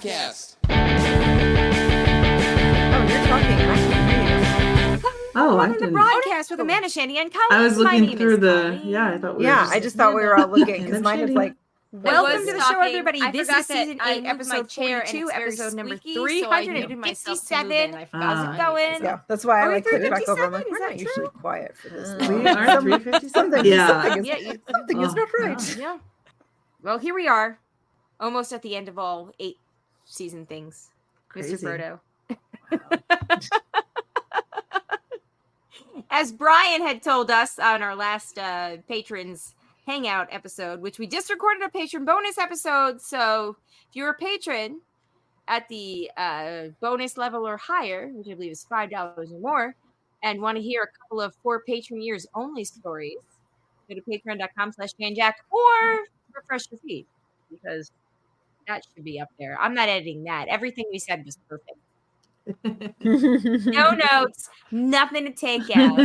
Broadcast. Oh, you're talking and I can't hear you. Oh, Welcome to Broadcast with Amanda, Shandy, and Colleen. I was My looking name through is the. Colleen. Yeah, I thought we Yeah, were I just thought we were all looking because And mine is Shandy. like. Welcome to the show, talking. everybody. I This forgot is season that I 8, moved my episode chair and 42, it's very episode number squeaky, so I muted myself to move it, and I forgot to How's it unmute going? myself. Yeah, that's why Are I we like clicked back over. I'm 357? like, Is we're that not usually true? quiet for this. We are 357. Something, Yeah. something is, Yeah, something is not right. Yeah. Well, here we are, almost at the end of all 8 season things. Crazy. Mr. Frodo. As Brian had told us on our last Patrons Hangout episode, which we just recorded a patron bonus episode. So if you're a patron at the bonus level or higher, which I believe is $5 or more, and want to hear a couple of 4 patron years only stories, go to patreon.com/JaneJack or refresh your feed, because that should be up there. I'm not editing that. Everything we said was perfect. No notes, nothing to take out.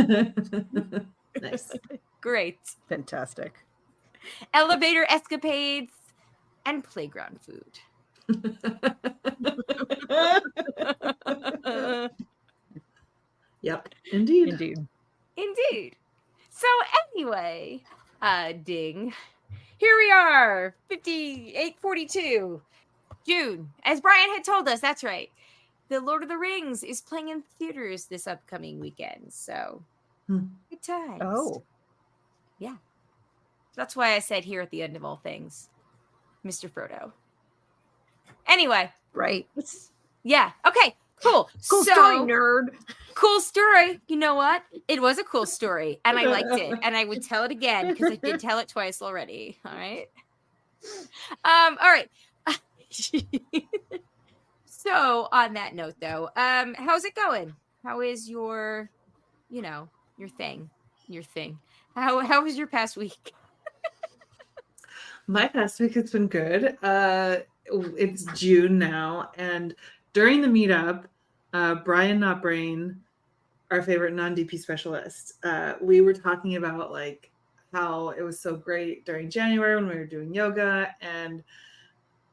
Nice. Great. Fantastic. Elevator escapades and playground food. Yep. Indeed. Indeed. So anyway, ding. Here we are, 5842 June. As Brian had told us, that's right. The Lord of the Rings is playing in theaters this upcoming weekend. So good times. Oh. Yeah. That's why I said here at the end of all things, Mr. Frodo. Anyway. Right. Yeah. Okay. Cool. Cool So, story, nerd. Cool story. You know what? It was a cool story, and I liked it, and I would tell it again because I did tell it twice already. All right. All right. So on that note, though, how's it going? How is your thing? How was your past week? My past week has been good. It's June now, and during the meetup, Brian Not Brain, our favorite non-DP specialist, we were talking about like how it was so great during January when we were doing yoga, and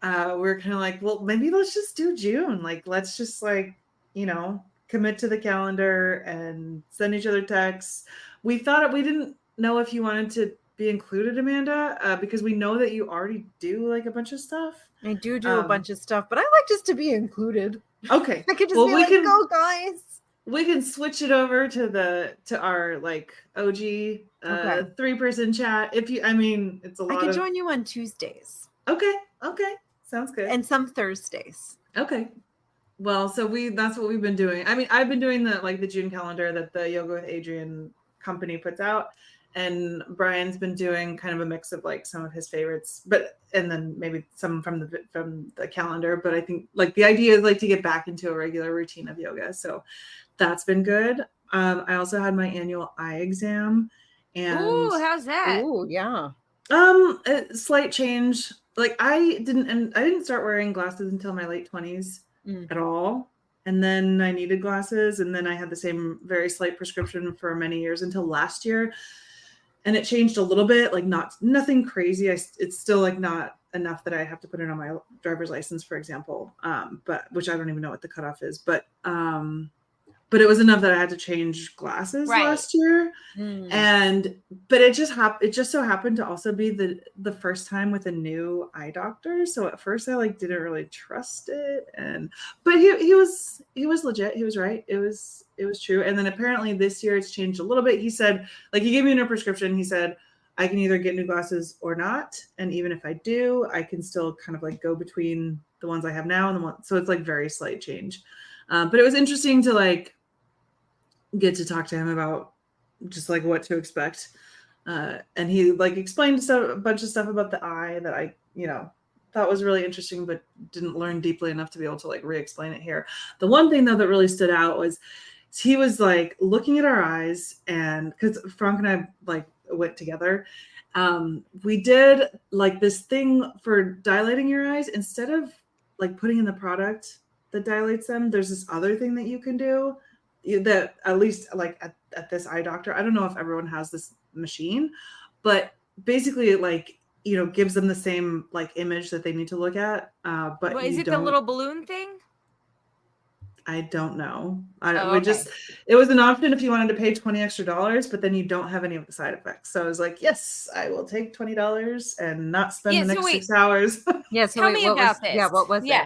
we were kind of like, well, maybe let's just do June. Like, let's just commit to the calendar and send each other texts. We didn't know if you wanted to be included, Amanda, because we know that you already do like a bunch of stuff. I do a bunch of stuff, but I like just to be included. Okay. I could just be go guys. We can switch it over to our like OG 3-person chat. It's a lot. I could join you on Tuesdays. Okay. Sounds good. And some Thursdays. Okay. Well, so that's what we've been doing. I mean, I've been doing the June calendar that the Yoga with Adrian company puts out. And Brian's been doing kind of a mix of like some of his favorites, and then maybe some from the calendar. But I think like the idea is like to get back into a regular routine of yoga. So that's been good. I also had my annual eye exam. And ooh, how's that? Ooh, yeah. A slight change. Like I didn't start wearing glasses until my late 20s at all. And then I needed glasses, and then I had the same very slight prescription for many years until last year. And it changed a little bit, like nothing crazy. It's still like not enough that I have to put it on my driver's license, for example. But which I don't even know what the cutoff is. But it was enough that I had to change glasses last year. But it just so happened to also be the first time with a new eye doctor. So at first I like didn't really trust it. But he was legit. He was right. It was true. And then apparently this year it's changed a little bit. He said, like, he gave me a new prescription. He said, I can either get new glasses or not. And even if I do, I can still kind of like go between the ones I have now and the one. So it's like very slight change. But it was interesting to like get to talk to him about just like what to expect. And he like explained a bunch of stuff about the eye that I, thought was really interesting, but didn't learn deeply enough to be able to like re-explain it here. The one thing though that really stood out was he was like looking at our eyes, and because Frank and I like went together, we did like this thing for dilating your eyes. Instead of like putting in the product that dilates them, there's this other thing that you can do that at least like at this eye doctor, I don't know if everyone has this machine, but basically like gives them the same like image that they need to look at. But Well, is it the little balloon thing? I don't know. It was an option if you wanted to pay $20 extra, but then you don't have any of the side effects. So I was like, yes, I will take $20 and not spend the next 6 hours. Yeah. So tell me about this. Yeah. What was it?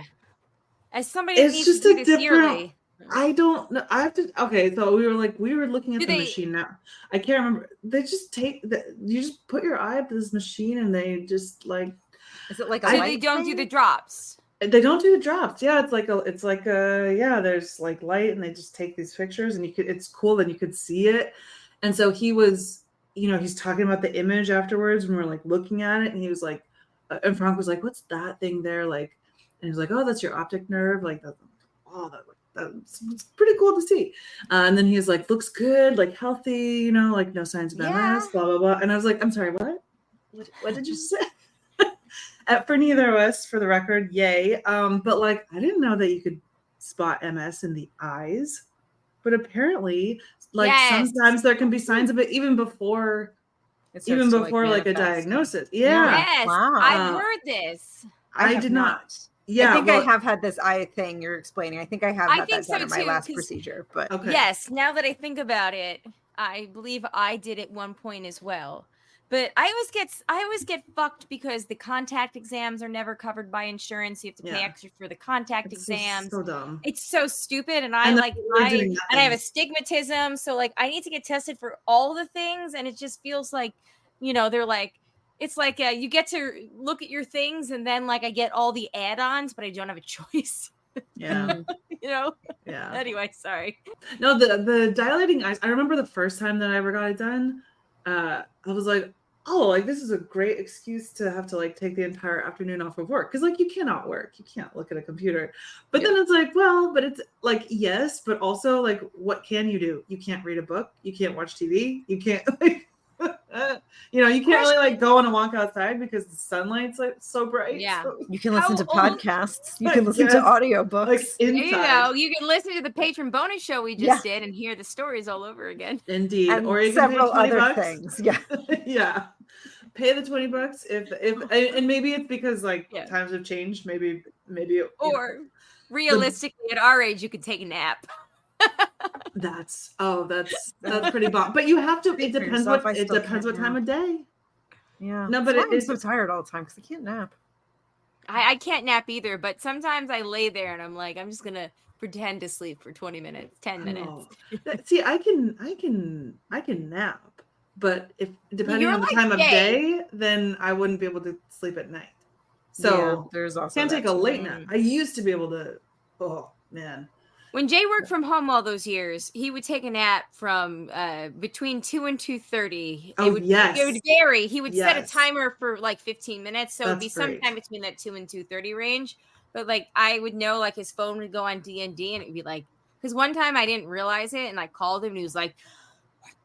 As somebody It's needs just to do a this yearly. I don't know. I have to. Okay, so we were looking at the machine now. I can't remember. They just you just put your eye up to this machine and they just like. Is it like so they don't do the drops? They don't do the drops. Yeah, it's like there's like light and they just take these pictures and it's cool and you could see it. And so he was, he's talking about the image afterwards when we're like looking at it and he was like, and Frank was like, what's that thing there? Like, and he was like, oh, that's your optic nerve. Like, that's pretty cool to see. And then he was like, looks good, like healthy, like no signs of MS, blah, blah, blah. And I was like, I'm sorry, what? What did you say? For neither of us, for the record, yay. But like, I didn't know that you could spot MS in the eyes. But apparently, like sometimes there can be signs of it even before like a diagnosis. Yeah. Yes, wow. I've heard this. I did not. Yeah, I think I have had this eye thing you're explaining. I think I have had that done in my last too, procedure. But okay. Yes, now that I think about it, I believe I did at one point as well. But I always get fucked because the contact exams are never covered by insurance. You have to pay extra for the contact exams. So dumb. It's so stupid. And I have astigmatism. So like I need to get tested for all the things. And it just feels like, they're like, it's like you get to look at your things and then like I get all the add-ons, but I don't have a choice. Yeah. Yeah. Anyway, sorry. No, the dilating eyes. I remember the first time that I ever got it done. I was like, oh, like this is a great excuse to have to like take the entire afternoon off of work because like you cannot work, you can't look at a computer. But then it's like, well, but it's like yes, but also like what can you do? You can't read a book, you can't watch TV, you can't like you can't really like go on a walk outside because the sunlight's like so bright. Yeah. So. You can listen to podcasts. You can listen to audiobooks. Like there you go. You can listen to the patron bonus show we just did and hear the stories all over again. Indeed. And or you several can pay $20. other things. Yeah. Yeah. Pay the $20 if and maybe it's because like times have changed. Maybe or realistically at our age you could take a nap. That's pretty bomb. But you have to. It depends what time of day. Yeah. No, but I'm so tired all the time because I can't nap. I can't nap either. But sometimes I lay there and I'm like, I'm just gonna pretend to sleep for 20 minutes, 10 minutes. Oh. See, I can nap, but if depending on the time of day, then I wouldn't be able to sleep at night. So there's also can't take a late nap. I used to be able to. Oh man. When Jay worked from home all those years, he would take a nap from between 2 and 2:30. It would vary. He would set a timer for like 15 minutes, so it would be sometime between that 2 and 2:30 range. But like I would know, like his phone would go on D&D, and it would be like, because one time I didn't realize it, and I called him, and he was like,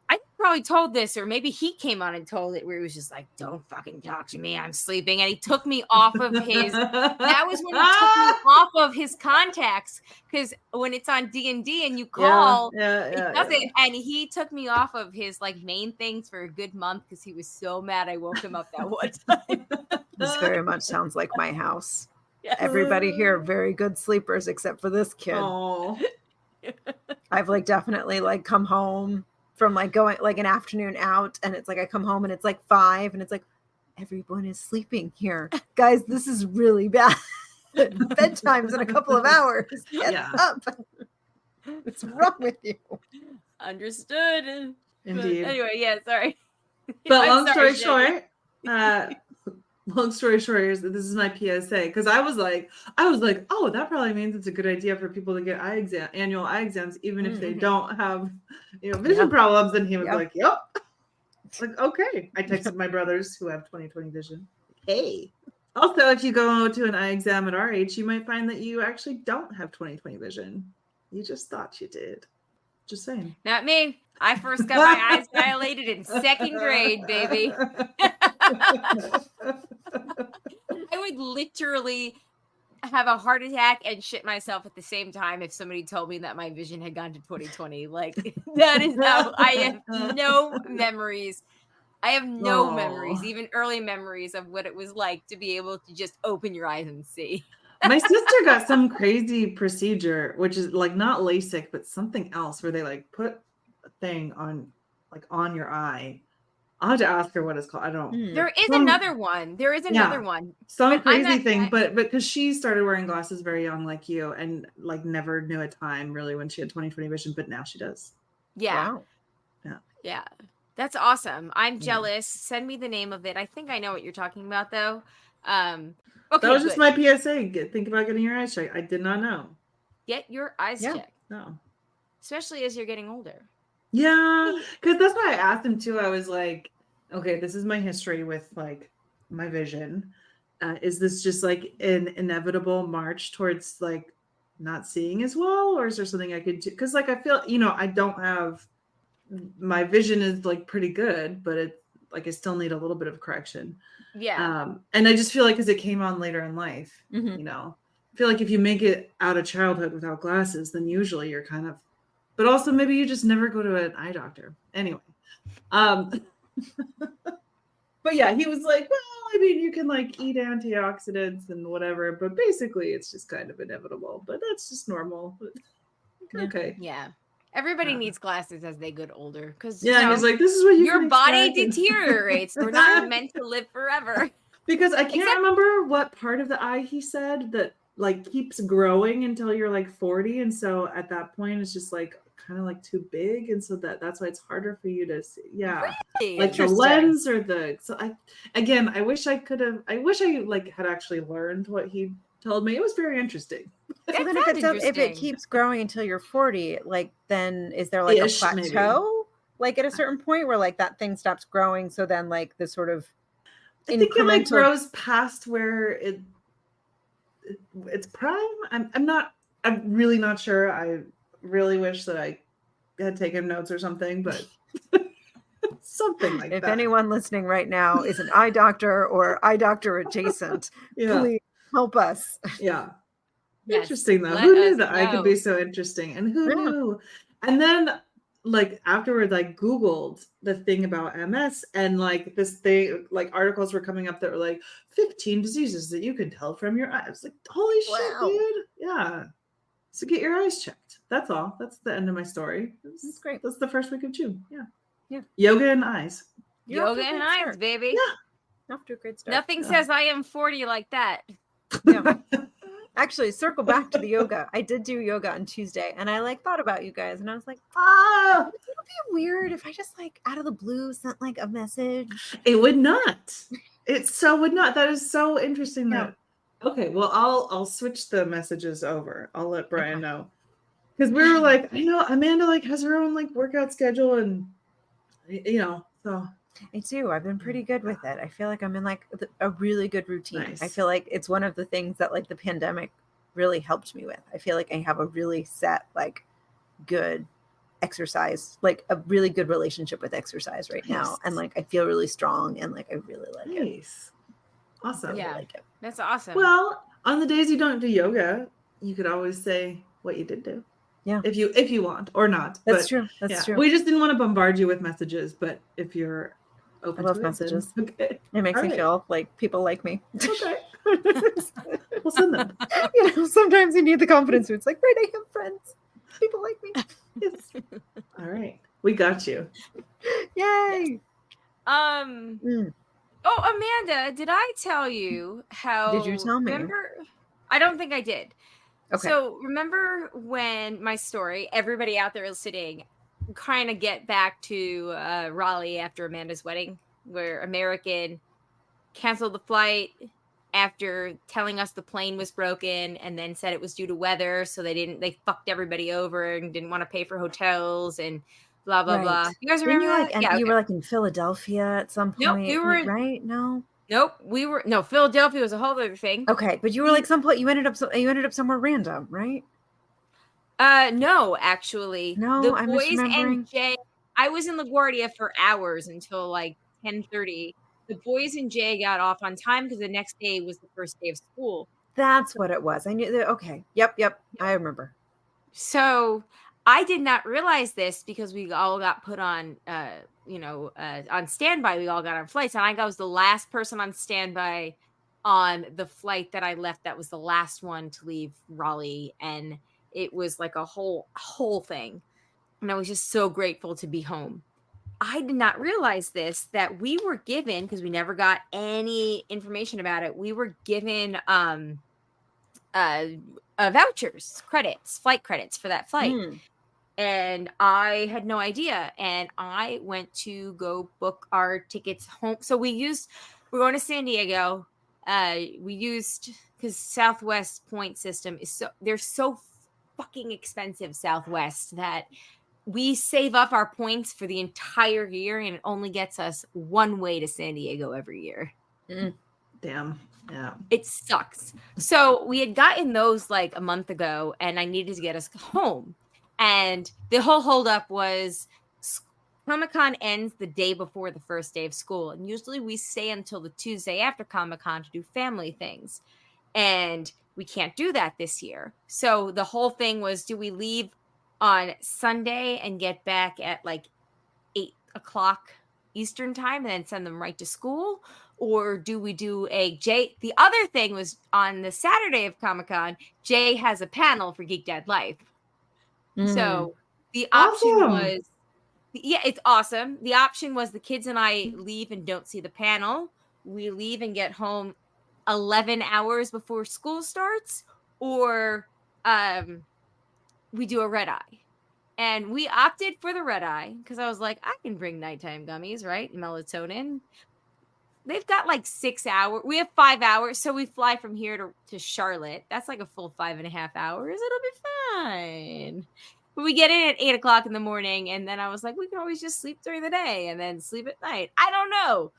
I probably told this, or maybe he came on and told it, where he was just like, don't fucking talk to me, I'm sleeping. And he took me off of his, that was when he took me off of his contacts, because when it's on D&D and you call, it doesn't. And he took me off of his like main things for a good month because he was so mad I woke him up that one time. This very much sounds like my house. Yes. Everybody here, very good sleepers, except for this kid. I've like definitely like come home from like going like an afternoon out, and it's like I come home and it's like 5 and it's like everyone is sleeping here. Guys, this is really bad. Bedtime's in a couple of hours. Get up. What's wrong with you? Understood. Indeed. But anyway, sorry. But long story short, is that this is my PSA, because I was like, oh, that probably means it's a good idea for people to get annual eye exams, even if they don't have, vision problems. And he was like, yep. It's like, okay. I texted my brothers who have 20/20 vision. Hey. Also, if you go to an eye exam at our age, you might find that you actually don't have 20/20 vision. You just thought you did. Just saying. Not me. I first got my eyes dilated in 2nd grade, baby. I would literally have a heart attack and shit myself at the same time if somebody told me that my vision had gone to 20/20. Like, that is how I have no memories I have no memories, even early memories of what it was like to be able to just open your eyes and see. My sister got some crazy procedure, which is like not LASIK, but something else where they like put a thing on your eye. I'll have to ask her what it's called. I don't. There is another one. There is another one. Some crazy thing, but because she started wearing glasses very young, like you, and like never knew a time really when she had 20/20 vision, but now she does. Yeah. Wow. Yeah. That's awesome. I'm jealous. Send me the name of it. I think I know what you're talking about, though. Okay, that was just my PSA. Think about getting your eyes checked. I did not know. Get your eyes checked. No. Especially as you're getting older. Yeah, because that's why I asked him too. I was like, okay, this is my history with like my vision. Is this just like an inevitable march towards like not seeing as well, or is there something I could do? Because like I feel, I don't have, my vision is like pretty good, but it's like I still need a little bit of correction. Yeah. And I just feel like because it came on later in life, I feel like if you make it out of childhood without glasses, then usually you're kind of, but also maybe you just never go to an eye doctor. Anyway. But yeah, he was like, well, I mean, you can like eat antioxidants and whatever, but basically it's just kind of inevitable, but that's just normal. But, okay. Yeah. Everybody needs glasses as they get older because he's like, this is what your body deteriorates. We're not meant to live forever. Because I can't remember what part of the eye he said that like keeps growing until you're like 40, and so at that point it's just like kind of like too big, and so that's why it's harder for you to see. Really? Like the lens or the. So I wish I like had actually learned what he told me. It was very interesting. So then if it keeps growing until you're 40, like then is there like a plateau? Maybe. Like at a certain point where like that thing stops growing, so then like the sort of I think it like grows past where it's prime. I'm really not sure. I really wish that I had taken notes or something, but something like that. If anyone listening right now is an eye doctor or eye doctor adjacent, please help us. Yeah. Yes, interesting though. Who knew that I could be so interesting? And who knew? And then like afterwards I Googled the thing about MS, and like articles were coming up that were like 15 diseases that you can tell from your eyes. Like, holy shit, dude. Yeah. So get your eyes checked. That's all. That's the end of my story. That's great. That's the first week of June. Yeah. Yeah. Yoga and eyes. Yoga and eyes, baby. Yeah. Off to a great start. Nothing says I am 40 like that. Yeah. Actually, circle back to the yoga. I did do yoga on Tuesday, and I like thought about you guys, and I was like, it would be weird if I just like out of the blue sent like a message. It would not. It so would not. That is so interesting. That okay. Well, I'll switch the messages over. I'll let Brian know, because we were like, I know Amanda like has her own like workout schedule, and so. I do. I've been pretty good with it. I feel like I'm in like a really good routine. Nice. I feel like it's one of the things that like the pandemic really helped me with. I feel like I have a really set, like good exercise, like a really good relationship with exercise right now. And like, I feel really strong and like, I really like it. Awesome. Really like it. That's awesome. Well, on the days you don't do yoga, you could always say what you did do. Yeah. If you want or not. That's true. That's true. We just didn't want to bombard you with messages, but if you're open I love to messages. It, okay. It makes me feel like people like me. Okay. We'll send them. Sometimes you need the confidence. It's like, right, I have friends. People like me. Yes. All right. We got you. Yay. Oh, Amanda, did I tell you how? Did you tell me? Remember? I don't think I did. Okay. So remember when my story, everybody out there listening, kind of get back to Raleigh after Amanda's wedding, where American canceled the flight after telling us the plane was broken and then said it was due to weather. So they fucked everybody over and didn't want to pay for hotels and blah, blah, blah. You guys remember that? And you were like in Philadelphia at some point. Nope, you were right? Nope, Philadelphia was a whole other thing. Okay, but you were like someplace. You ended up somewhere random, right? No, actually, no. The I'm boys misremembering. and Jay. I was in LaGuardia for hours until like 10:30. The boys and Jay got off on time because the next day was the first day of school. That's what it was. I knew that. Okay. Yep. I remember. So I did not realize this because we all got put on, on standby. We all got on flights, and I was the last person on standby on the flight that I left. That was the last one to leave Raleigh, and it was like a whole thing. And I was just so grateful to be home. I did not realize this, that we were given, because we never got any information about it, we were given vouchers, flight credits for that flight. And I had no idea. And I went to go book our tickets home. So we're going to San Diego. Because Southwest point system they're so fucking expensive, Southwest, that we save up our points for the entire year, and it only gets us one way to San Diego every year. Damn. Yeah. It sucks. So we had gotten those like a month ago, and I needed to get us home. And the whole holdup was Comic-Con ends the day before the first day of school. And usually we stay until the Tuesday after Comic-Con to do family things. And we can't do that this year. So the whole thing was, do we leave on Sunday and get back at like 8:00 Eastern time and then send them right to school? Or do we do the other thing was, on the Saturday of Comic-Con, Jay has a panel for Geek Dad Life. So the option was, it's awesome. The option was the kids and I leave and don't see the panel. We leave and get home 11 hours before school starts, or we do a red eye. And we opted for the red eye because I was like, I can bring nighttime gummies, right? Melatonin. They've got like 6 hours. We have 5 hours. So we fly from here to Charlotte. That's like a full 5.5 hours. It'll be fine. But we get in at 8:00 in the morning. And then I was like, we can always just sleep during the day and then sleep at night. I don't know.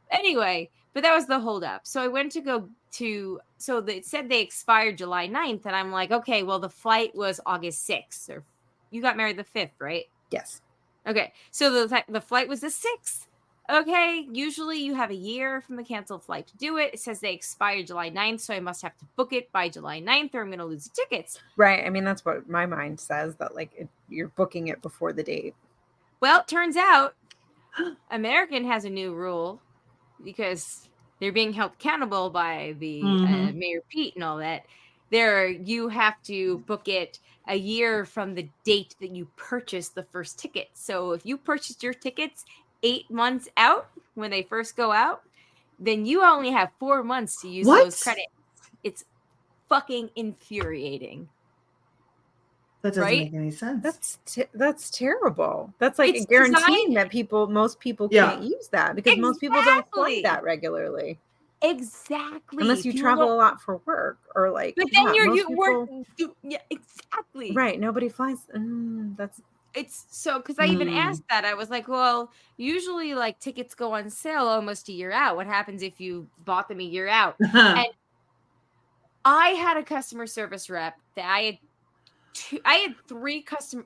Anyway, but that was the holdup. So I went so they said they expired July 9th. And I'm like, okay, well, the flight was August 6th. Or you got married the 5th, right? Yes. Okay. So the flight was the 6th. Okay, usually you have a year from the canceled flight to do it. It says they expired July 9th, so I must have to book it by July 9th or I'm going to lose the tickets. Right. I mean, that's what my mind says, that like you're booking it before the date. Well, it turns out American has a new rule because they're being held accountable by the Mayor Pete and all that. You have to book it a year from the date that you purchased the first ticket. So if you purchased your tickets 8 months out when they first go out, then you only have 4 months to use those credits. It's fucking infuriating. That doesn't make any sense. That's terrible. That's like guaranteeing that most people can't use that because most people don't fly that regularly. Exactly. Unless you travel a lot for work or like. But then exactly. Right. Nobody flies. It's so, because I even asked that. I was like, well, usually like tickets go on sale almost a year out. What happens if you bought them a year out? And I had a customer service rep that I had three customer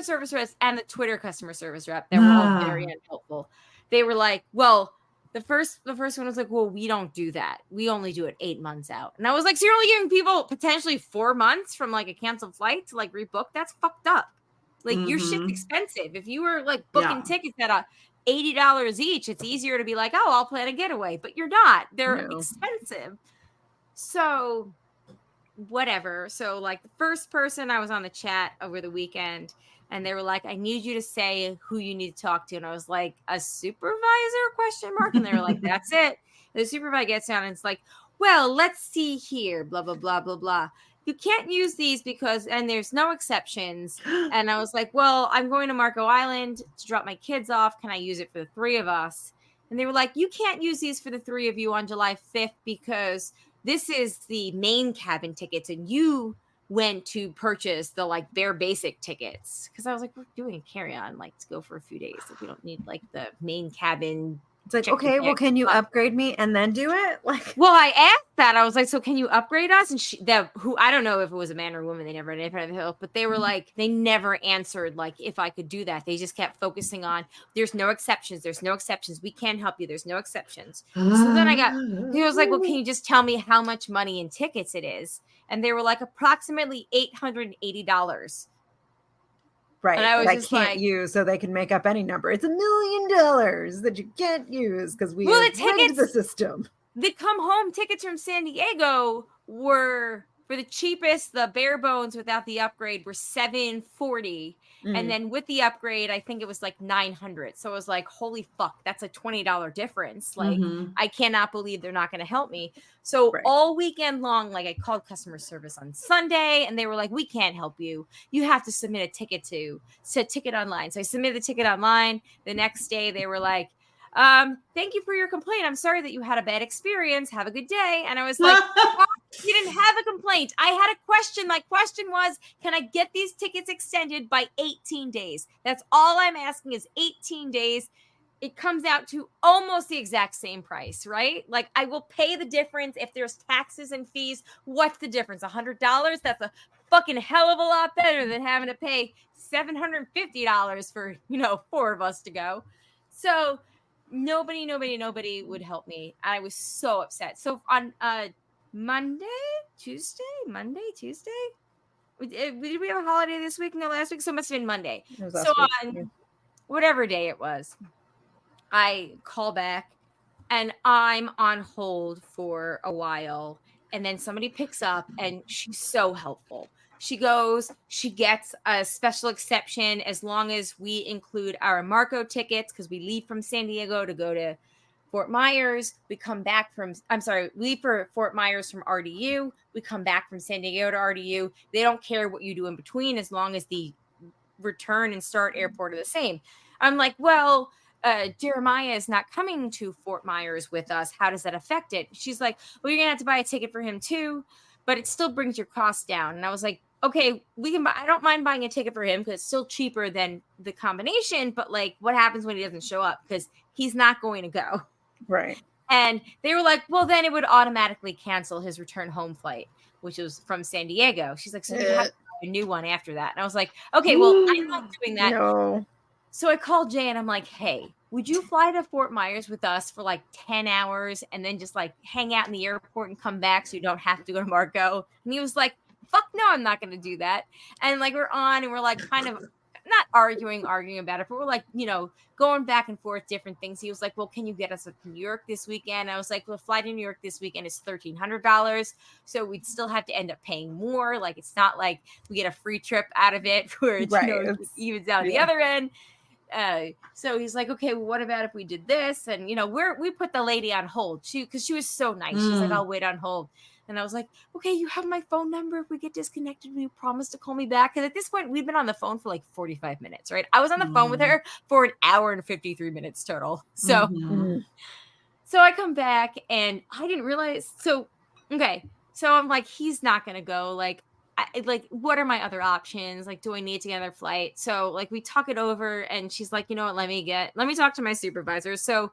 service reps and the Twitter customer service rep that were all very unhelpful. They were like, well, the first one was like, well, we don't do that. We only do it 8 months out. And I was like, so you're only giving people potentially 4 months from like a canceled flight to like rebook? That's fucked up. Like your shit's expensive. If you were like booking tickets at $80 each, it's easier to be like, oh, I'll plan a getaway. But you're not. They're expensive. So whatever. So like the first person, I was on the chat over the weekend and they were like, I need you to say who you need to talk to. And I was like, a supervisor ? And they were like, that's it. And the supervisor gets down and it's like, well, let's see here, blah, blah, blah, blah, blah. You can't use these and there's no exceptions. And I was like, well, I'm going to Marco Island to drop my kids off. Can I use it for the 3 of us? And they were like, you can't use these for the 3 of you on July 5th because this is the main cabin tickets. And you went to purchase the like bare basic tickets. Cause I was like, we're doing a carry-on, like to go for a few days. Like we don't need like the main cabin. It's like, okay, well, can you upgrade me and then do it? Like, well, I asked that. I was like, so can you upgrade us? And I don't know if it was a man or a woman. They never had help, but they were like, they never answered like if I could do that. They just kept focusing on there's no exceptions. There's no exceptions. We can't help you. There's no exceptions. So then he was like, well, can you just tell me how much money in tickets it is? And they were like approximately $880. Right. And I was that just I can't like, use, so they can make up any number. It's $1 million that you can't use because we Well, have the rigged the tickets- system. the come home tickets from San Diego were, for the cheapest, the bare bones without the upgrade, were $740. And then with the upgrade, I think it was like $900. So it was like, holy fuck, that's a $20 difference. Like, I cannot believe they're not going to help me. So all weekend long, like, I called customer service on Sunday and they were like, we can't help you. You have to submit a ticket ticket online. So I submitted the ticket online. The next day they were like, thank you for your complaint. I'm sorry that you had a bad experience. Have a good day. And I was like, you didn't have a complaint. I had a question. My question was, can I get these tickets extended by 18 days? That's all I'm asking is 18 days. It comes out to almost the exact same price, right? Like, I will pay the difference if there's taxes and fees. What's the difference? $100? That's a fucking hell of a lot better than having to pay $750 for, 4 of us to go. So nobody would help me. I was so upset. So on Tuesday. Did we have a holiday this week? No, last week. So it must have been Monday. So on whatever day it was, I call back and I'm on hold for a while. And then somebody picks up and she's so helpful. She gets a special exception as long as we include our Marco tickets, because we leave from San Diego to go to Fort Myers. We leave for Fort Myers from RDU. We come back from San Diego to RDU. They don't care what you do in between as long as the return and start airport are the same. I'm like, well, Jeremiah is not coming to Fort Myers with us. How does that affect it? She's like, well, you're going to have to buy a ticket for him too, but it still brings your costs down. And I was like, okay, I don't mind buying a ticket for him because it's still cheaper than the combination. But like, what happens when he doesn't show up? Because he's not going to go. Right. And they were like, well, then it would automatically cancel his return home flight, which was from San Diego. She's like, so you have to buy a new one after that. And I was like, okay, well, I'm not doing that. No. So I called Jay and I'm like, hey, would you fly to Fort Myers with us for like 10 hours and then just like hang out in the airport and come back so you don't have to go to Marco? And he was like, fuck no, I'm not going to do that. And like, we're on and we're like kind of not arguing about it, but we're like, going back and forth, different things. He was like, well, can you get us to New York this weekend? I was like, well, fly to New York this weekend is $1,300. So we'd still have to end up paying more. Like, it's not like we get a free trip out of it where it's, it evens out the other end. So he's like, okay, well, what about if we did this? And, we put the lady on hold because she was so nice. She's like, I'll wait on hold. And I was like, okay, you have my phone number. If we get disconnected, will you promise to call me back? Because at this point, we'd been on the phone for like 45 minutes, right? I was on the phone with her for an hour and 53 minutes total. So, so I come back and I didn't realize. So, okay. So I'm like, he's not going to go. Like, what are my other options? Like, do I need to get another flight? So like, we talk it over and she's like, you know what? Let me talk to my supervisor. So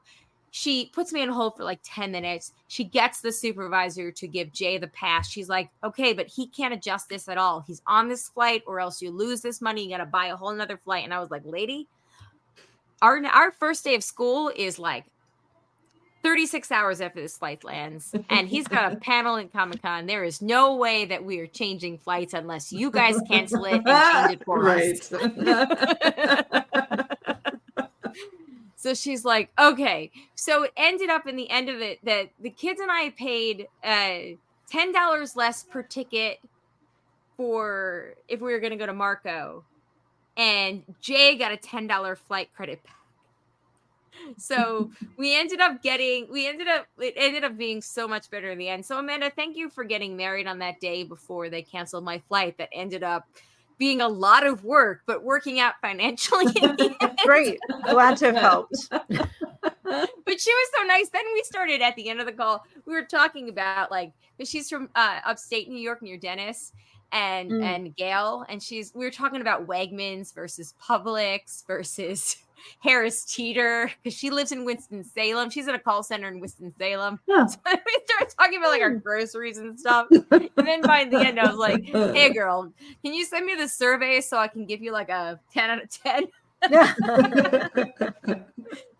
she puts me on hold for like 10 minutes. She gets the supervisor to give Jay the pass. She's like, okay, but he can't adjust this at all. He's on this flight or else you lose this money. You got to buy a whole nother flight. And I was like, lady, our first day of school is like 36 hours after this flight lands. And he's got a panel in Comic-Con. There is no way that we are changing flights unless you guys cancel it and change it for us. So she's like, okay. So it ended up in the end of it that the kids and I paid $10 less per ticket for if we were going to go to Marco. And Jay got a $10 flight credit back. So it ended up being so much better in the end. So Amanda, thank you for getting married on that day before they canceled my flight. That ended up being a lot of work, but working out financially. Great. Glad to have helped. But she was so nice. Then we started at the end of the call. We were talking about because she's from upstate New York near Dennis and Gail. And we were talking about Wegmans versus Publix versus Harris Teeter, because she lives in Winston-Salem. She's in a call center in Winston-Salem. Yeah. So we started talking about our groceries and stuff. And then by the end, I was like, hey, girl, can you send me the survey so I can give you a 10 out of 10?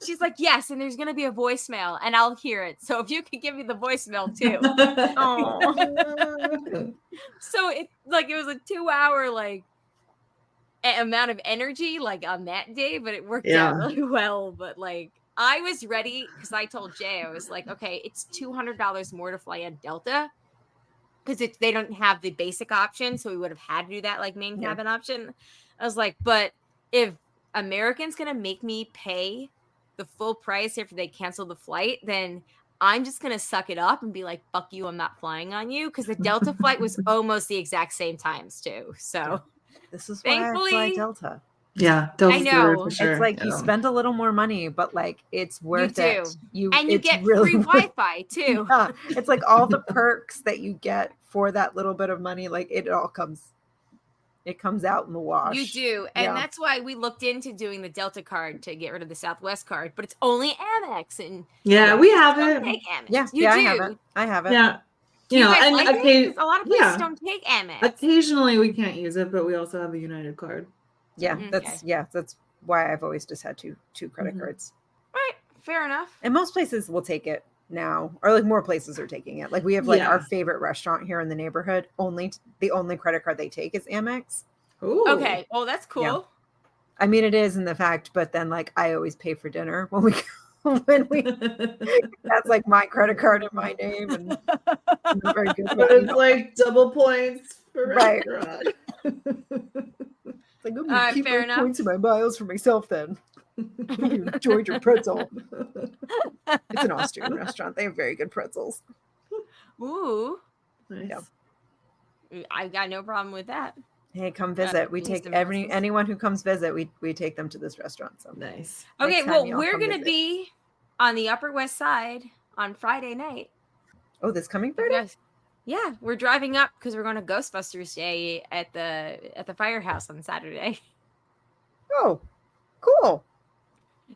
She's like, yes, and there's going to be a voicemail, and I'll hear it. So if you could give me the voicemail, too. So it was a 2-hour, amount of energy like on that day, but it worked out really well. But like I was ready because I told Jay, I was like, okay, it's $200 more to fly on Delta because they don't have the basic option, so we would have had to do that like main cabin option. I was like, but if American's gonna make me pay the full price after they cancel the flight, then I'm just gonna suck it up and be like, fuck you, I'm not flying on you, because the Delta flight was almost the exact same times too. So this is why I fly Delta. Yeah, I know. For sure. It's like you spend a little more money, but like it's worth it. You get really free Wi-Fi too. Yeah. It's like all the perks that you get for that little bit of money, like it comes out in the wash. You do. And that's why we looked into doing the Delta card to get rid of the Southwest card, but it's only Amex. And we have it. Take Amex. Yeah, you do. I have it. Yeah. You know, and like a lot of places don't take Amex. Occasionally we can't use it, but we also have a United card. Yeah, that's why I've always just had two credit cards. Right, fair enough. And most places will take it now, or like more places are taking it. Like we have like our favorite restaurant here in the neighborhood. The only credit card they take is Amex. Ooh. Okay, well that's cool. Yeah. I mean, it is in the fact, but then like I always pay for dinner when we that's like my credit card in my name, and I'm not very good. But it's like double points for restaurant. Like, I'm gonna keep my points and my miles for myself then. You enjoyed your pretzel. It's an Austrian restaurant. They have very good pretzels. Ooh. Nice. Yeah. I got no problem with that. Hey, come visit. We take anyone who comes visit, we take them to this restaurant. So nice. Okay, well, we're gonna be on the Upper West Side on Friday night. Oh, this coming Friday? Yeah, we're driving up because we're going to Ghostbusters Day at the firehouse on Saturday. Oh, cool.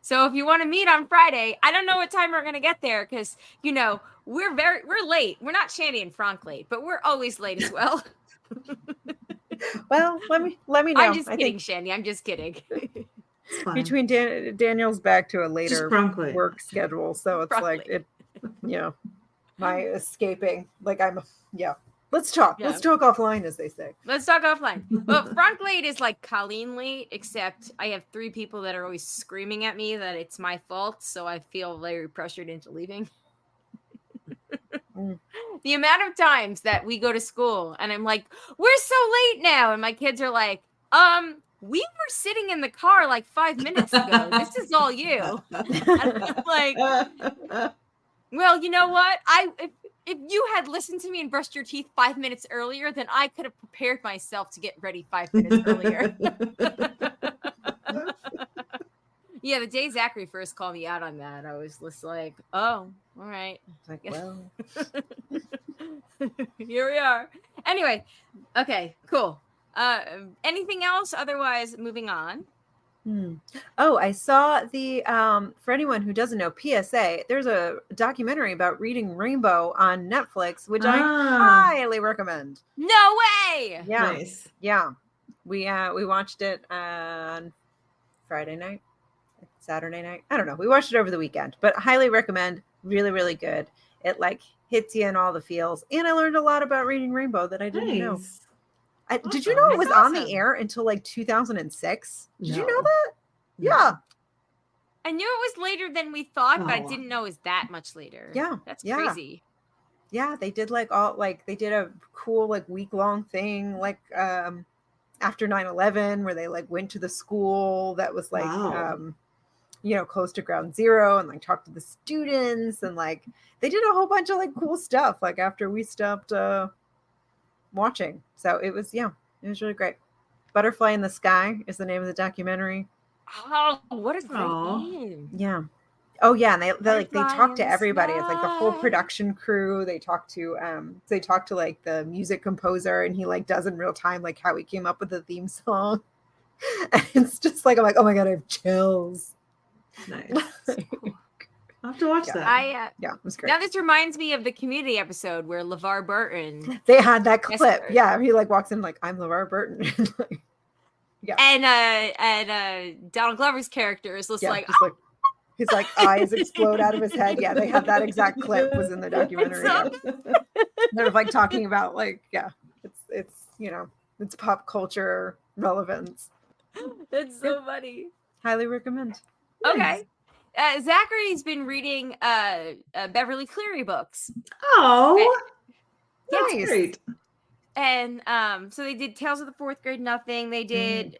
So if you want to meet on Friday, I don't know what time we're going to get there because, you know, we're late. We're not Shandy and Frank late, but we're always late as well. Well, let me know. I'm just kidding, Shandy. I'm just kidding. Between Daniel's back to a later work schedule, so it's like it, my escaping. Like Let's talk. Yeah. Let's talk offline, as they say. Let's talk offline. Well, Frank late is like Colleen late, except I have 3 people that are always screaming at me that it's my fault, so I feel very pressured into leaving. The amount of times that we go to school and I'm like, we're so late now. And my kids are like, we were sitting in the car like 5 minutes ago. This is all you. I'm like, well, you know what? If you had listened to me and brushed your teeth 5 minutes earlier, then I could have prepared myself to get ready 5 minutes earlier. Yeah, the day Zachary first called me out on that, I was just like, oh, all right. Like, well. Here we are. Anyway, okay, cool. Anything else? Otherwise, moving on. Oh, I saw the for anyone who doesn't know, PSA, there's a documentary about reading Rainbow on Netflix, which I highly recommend. No way. Yeah. Nice. Yeah. We watched it on Friday night, Saturday night. I don't know. We watched it over the weekend, but highly recommend. Really, really good. It like hits you in all the feels. And I learned a lot about reading Rainbow that I didn't know. Did you know it was on the air until like 2006? Did you know that? Yeah. I knew it was later than we thought, but I didn't know it was that much later. Yeah. That's crazy. Yeah, they did they did a cool like week-long thing like after 9/11 where they like went to the school that was like close to ground zero and like talked to the students and like they did a whole bunch of like cool stuff like after we stopped watching. So it was really great. Butterfly in the Sky is the name of the documentary. Oh, what a great name. Yeah. Oh yeah, and they talk to everybody. It's like the whole production crew. They talk to like the music composer, and he like does in real time like how he came up with the theme song. And it's just like I'm like, oh my god, I have chills. Nice. I'll have to watch that. It was great. Now this reminds me of the Community episode where LeVar Burton. They had that clip. Yeah, he like walks in like, I'm LeVar Burton. And Donald Glover's character is just like his like eyes explode out of his head. Yeah, they had that exact clip was in the documentary. They're like talking about like it's it's pop culture relevance. That's so funny. Highly recommend. Okay. Zachary's been reading Beverly Cleary books. Oh, Nice. that's great. And so they did Tales of the Fourth Grade Nothing. They did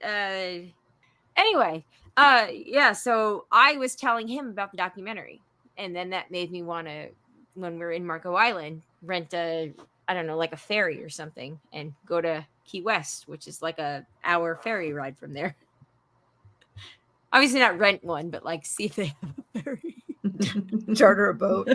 anyway. Yeah, so I was telling him about the documentary, and then that made me want to, when we were in Marco Island, rent a ferry or something and go to Key West, which is like a hour ferry ride from there. Obviously not rent one, but like see if they have a ferry. Charter a boat.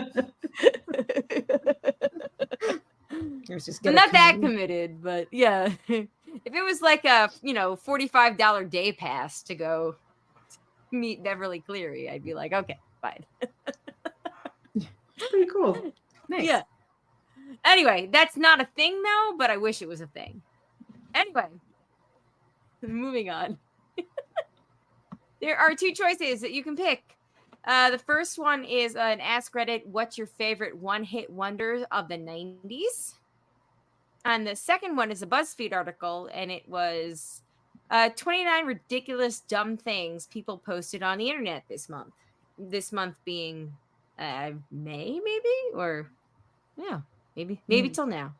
I'm not that committed, but yeah. If it was like a, $45 day pass to go meet Beverly Cleary, I'd be like, okay, fine. Pretty cool. Nice. Yeah. Anyway, that's not a thing though, but I wish it was a thing. Anyway, moving on. There are two choices that you can pick. The first one is an Ask Reddit, what's your favorite one-hit wonder of the 90s? And the second one is a BuzzFeed article, and it was 29 ridiculous dumb things people posted on the internet this month. This month being May, maybe? Or, yeah, maybe till now.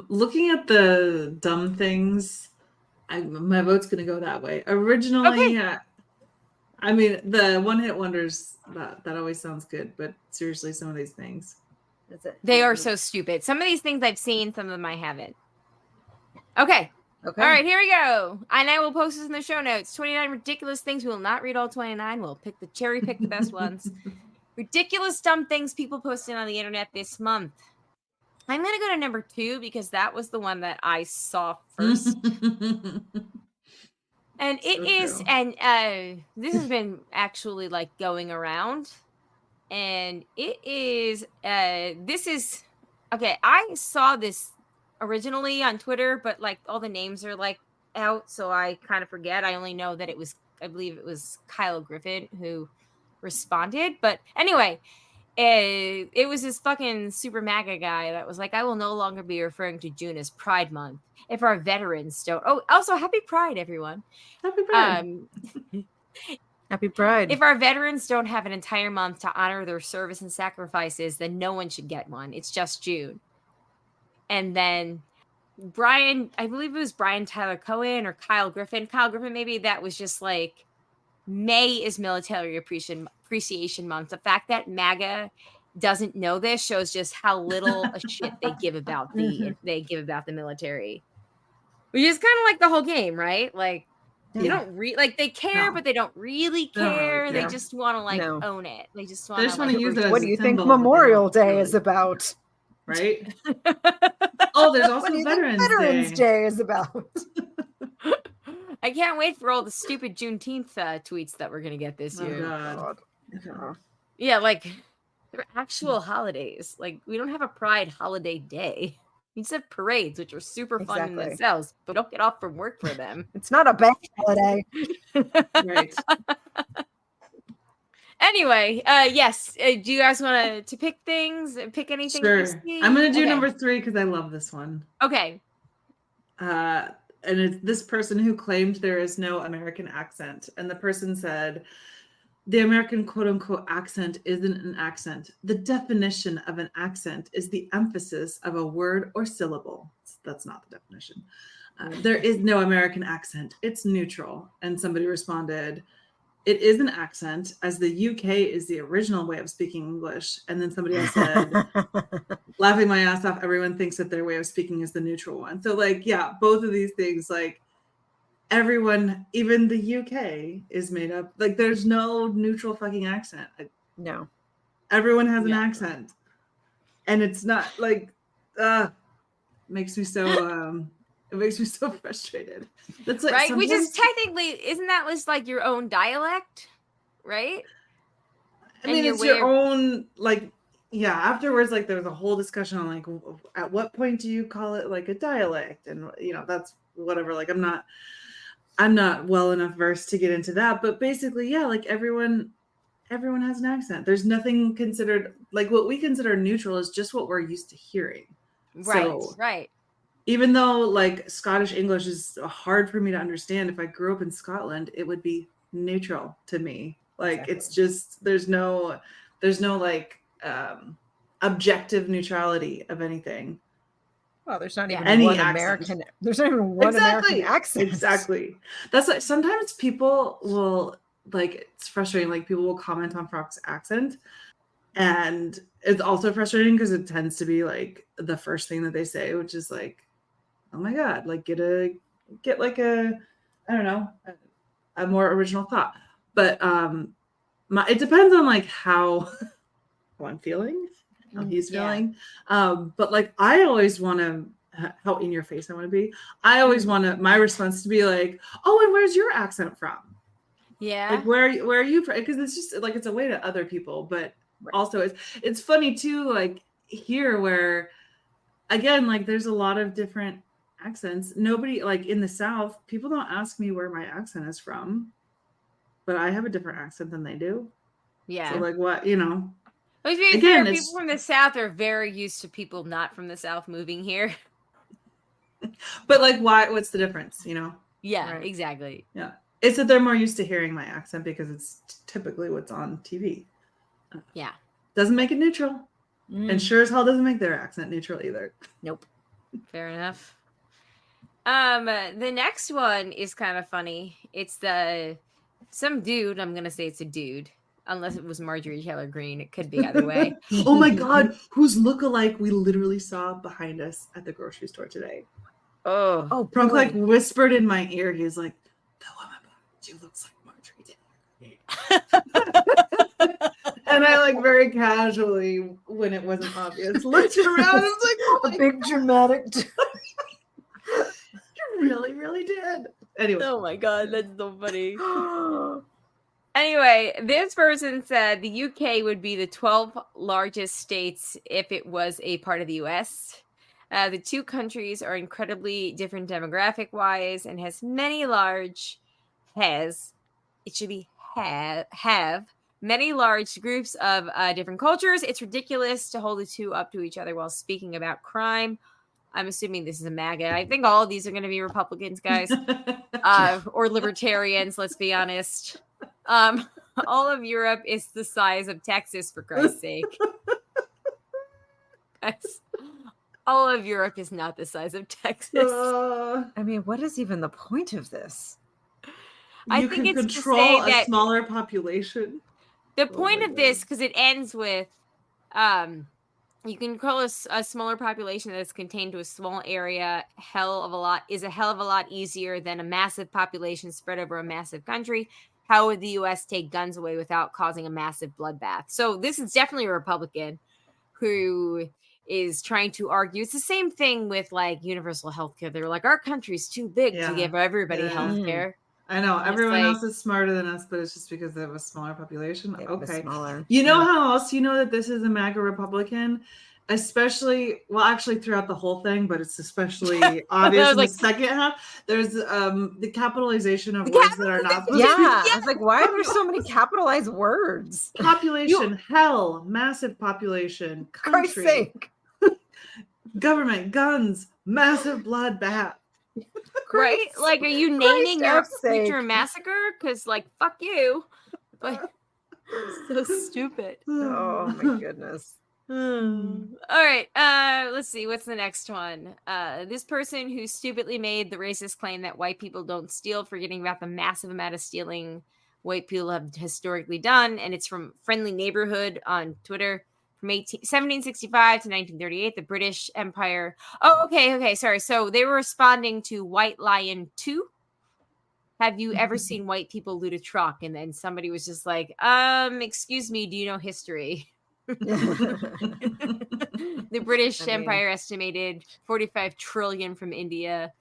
Looking at the dumb things, my vote's going to go that way. Originally, Okay. I mean, the one-hit wonders, that always sounds good, but seriously, some of these things. That's it. They are so stupid. Some of these things I've seen, some of them I haven't. Okay. Okay. All right, here we go. And I will post this in the show notes. 29 ridiculous things. We will not read all 29. We'll cherry pick the best ones. Ridiculous dumb things people posted on the internet this month. I'm going to go to number 2 because that was the one that I saw first. And it is, true. and this has been actually like going around. And it is, okay, I saw this originally on Twitter, but like all the names are like out, so I kind of forget. I only know that I believe it was Kyle Griffin who responded. But anyway, it was this fucking super MAGA guy that was like, I will no longer be referring to June as Pride Month if our veterans don't. Oh, also happy Pride, everyone. Happy Pride. Happy Pride. If our veterans don't have an entire month to honor their service and sacrifices, then no one should get one. It's just June. And then Brian, I believe it was Brian Tyler Cohen or Kyle Griffin. Kyle Griffin, maybe that was just like, May is Military Appreciation Month. The fact that MAGA doesn't know this shows just how little a shit they give about the military. Which is kind of like the whole game, right? Like, they don't they care, but they don't really care. They just want to own it. They just want to use it. What do you think Memorial Day is about? Right? Oh, there's also Veterans Day is about. I can't wait for all the stupid Juneteenth tweets that we're gonna get this year. God. Yeah, like they're actual holidays. Like we don't have a Pride holiday day. We just have parades, which are super fun in themselves, but don't get off from work for them. It's not a bad holiday. Right. Anyway, yes. Do you guys want to pick things? Pick anything? Sure. I'm going to do number 3 because I love this one. Okay. And it's this person who claimed there is no American accent. And the person said, the American quote-unquote accent isn't an accent. The definition of an accent is the emphasis of a word or syllable. That's not the definition. There is no American accent. It's neutral. And somebody responded, it is an accent, as the UK is the original way of speaking English. And then somebody else said, laughing my ass off, everyone thinks that their way of speaking is the neutral one. So like, yeah, both of these things, like, everyone, even the UK is made up. Like, there's no neutral fucking accent. No. Everyone has an accent. And it's not like, makes me so, it makes me so frustrated. That's like, right? Which is technically, isn't that just like your own dialect? Right? I mean, it's your own, like, yeah, afterwards, like, there was a whole discussion on, like, at what point do you call it, like, a dialect? And, you know, that's whatever. Like, I'm not well enough versed to get into that, but basically, yeah, like everyone has an accent. There's nothing considered, like what we consider neutral is just what we're used to hearing. Right, so, right. even though like Scottish English is hard for me to understand, if I grew up in Scotland, it would be neutral to me. Like Exactly. it's just there's no like objective neutrality of anything. Well, there's not even Any one accent. American. There's not even one American accent. Exactly. That's like sometimes people will like it's frustrating. Like people will comment on Frog's accent, and it's also frustrating because it tends to be like the first thing that they say, which is like, "Oh my god!" Like get like a I don't know a more original thought. But it depends on like how I'm feeling, how he's feeling. But like I always want to how in your face I want to be. I always want my response to be like, "Oh, and where's your accent from?" Yeah. Like where are you from? Because it's just like it's a way to other people, but also it's funny too. Like here where again, like there's a lot of different accents. Nobody like in the South, people don't ask me where my accent is from, but I have a different accent than they do. Yeah. So like what, you know? Well, to be fair, people from the South are very used to people not from the South moving here. But like why what's the difference, you know? Yeah, exactly. Yeah. It's that they're more used to hearing my accent because it's typically what's on TV. Yeah. Doesn't make it neutral. And sure as hell doesn't make their accent neutral either. Nope. Fair enough. The next one is kind of funny. It's some dude, I'm gonna say it's a dude. Unless it was Marjorie Taylor Greene. It could be either way. Oh my god, whose lookalike we literally saw behind us at the grocery store today. Oh, Prunk like whispered in my ear. He was like, "The woman behind you looks like Marjorie Taylor Greene." And I like very casually, when it wasn't obvious, looked around and was like, "Oh, a big dramatic." You really, really did. Anyway. Oh my god, that's so funny. Anyway, this person said the UK would be the 12th largest states if it was a part of the US. The two countries are incredibly different demographic-wise and have many large groups of different cultures. It's ridiculous to hold the two up to each other while speaking about crime. I'm assuming this is a MAGA. I think all of these are going to be Republicans, guys, or libertarians. Let's be honest. All of Europe is the size of Texas, for Christ's sake. Guys, all of Europe is not the size of Texas. I mean, what is even the point of this? You can control a smaller population. The point of this, because it ends with, you can control a smaller population that's contained to a small area. Is a hell of a lot easier than a massive population spread over a massive country. How would the U.S. take guns away without causing a massive bloodbath? So this is definitely a Republican who is trying to argue. It's the same thing with like universal health care. They're like, our country's too big to give everybody health care. I know. Everyone else is smarter than us, but it's just because they have a smaller population. Okay. Smaller. You know how else you know that this is a MAGA Republican? Especially, well, actually throughout the whole thing, but it's especially obvious in the second half. There's the capitalization of words that are not. I was like, why are there so many capitalized words? Population, hell, massive population, country, sake. Government, guns, massive bloodbath. Right? Like, are you naming your future massacre? Because, like, fuck you. But so stupid. Oh my goodness. All right. Let's see. What's the next one? This person who stupidly made the racist claim that white people don't steal, forgetting about the massive amount of stealing white people have historically done. And it's from Friendly Neighborhood on Twitter. From 1765 to 1938, the British Empire. Oh, okay. Sorry. So they were responding to White Lion 2. Have you ever seen white people loot a truck? And then somebody was just like, excuse me, do you know history? The British Empire estimated 45 trillion from India.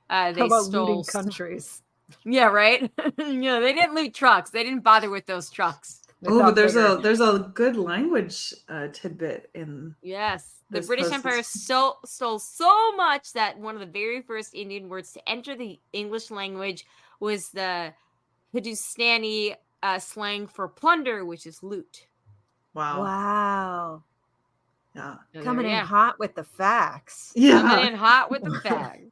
They stole looting countries. Yeah, right. Yeah, they didn't loot trucks. They didn't bother with those trucks. Oh, but there's a good language tidbit in. Yes, the British Empire stole so much that one of the very first Indian words to enter the English language was the Hindustani slang for plunder, which is loot. Wow. Yeah. Coming in hot with the facts. Yeah. Coming in hot with the facts.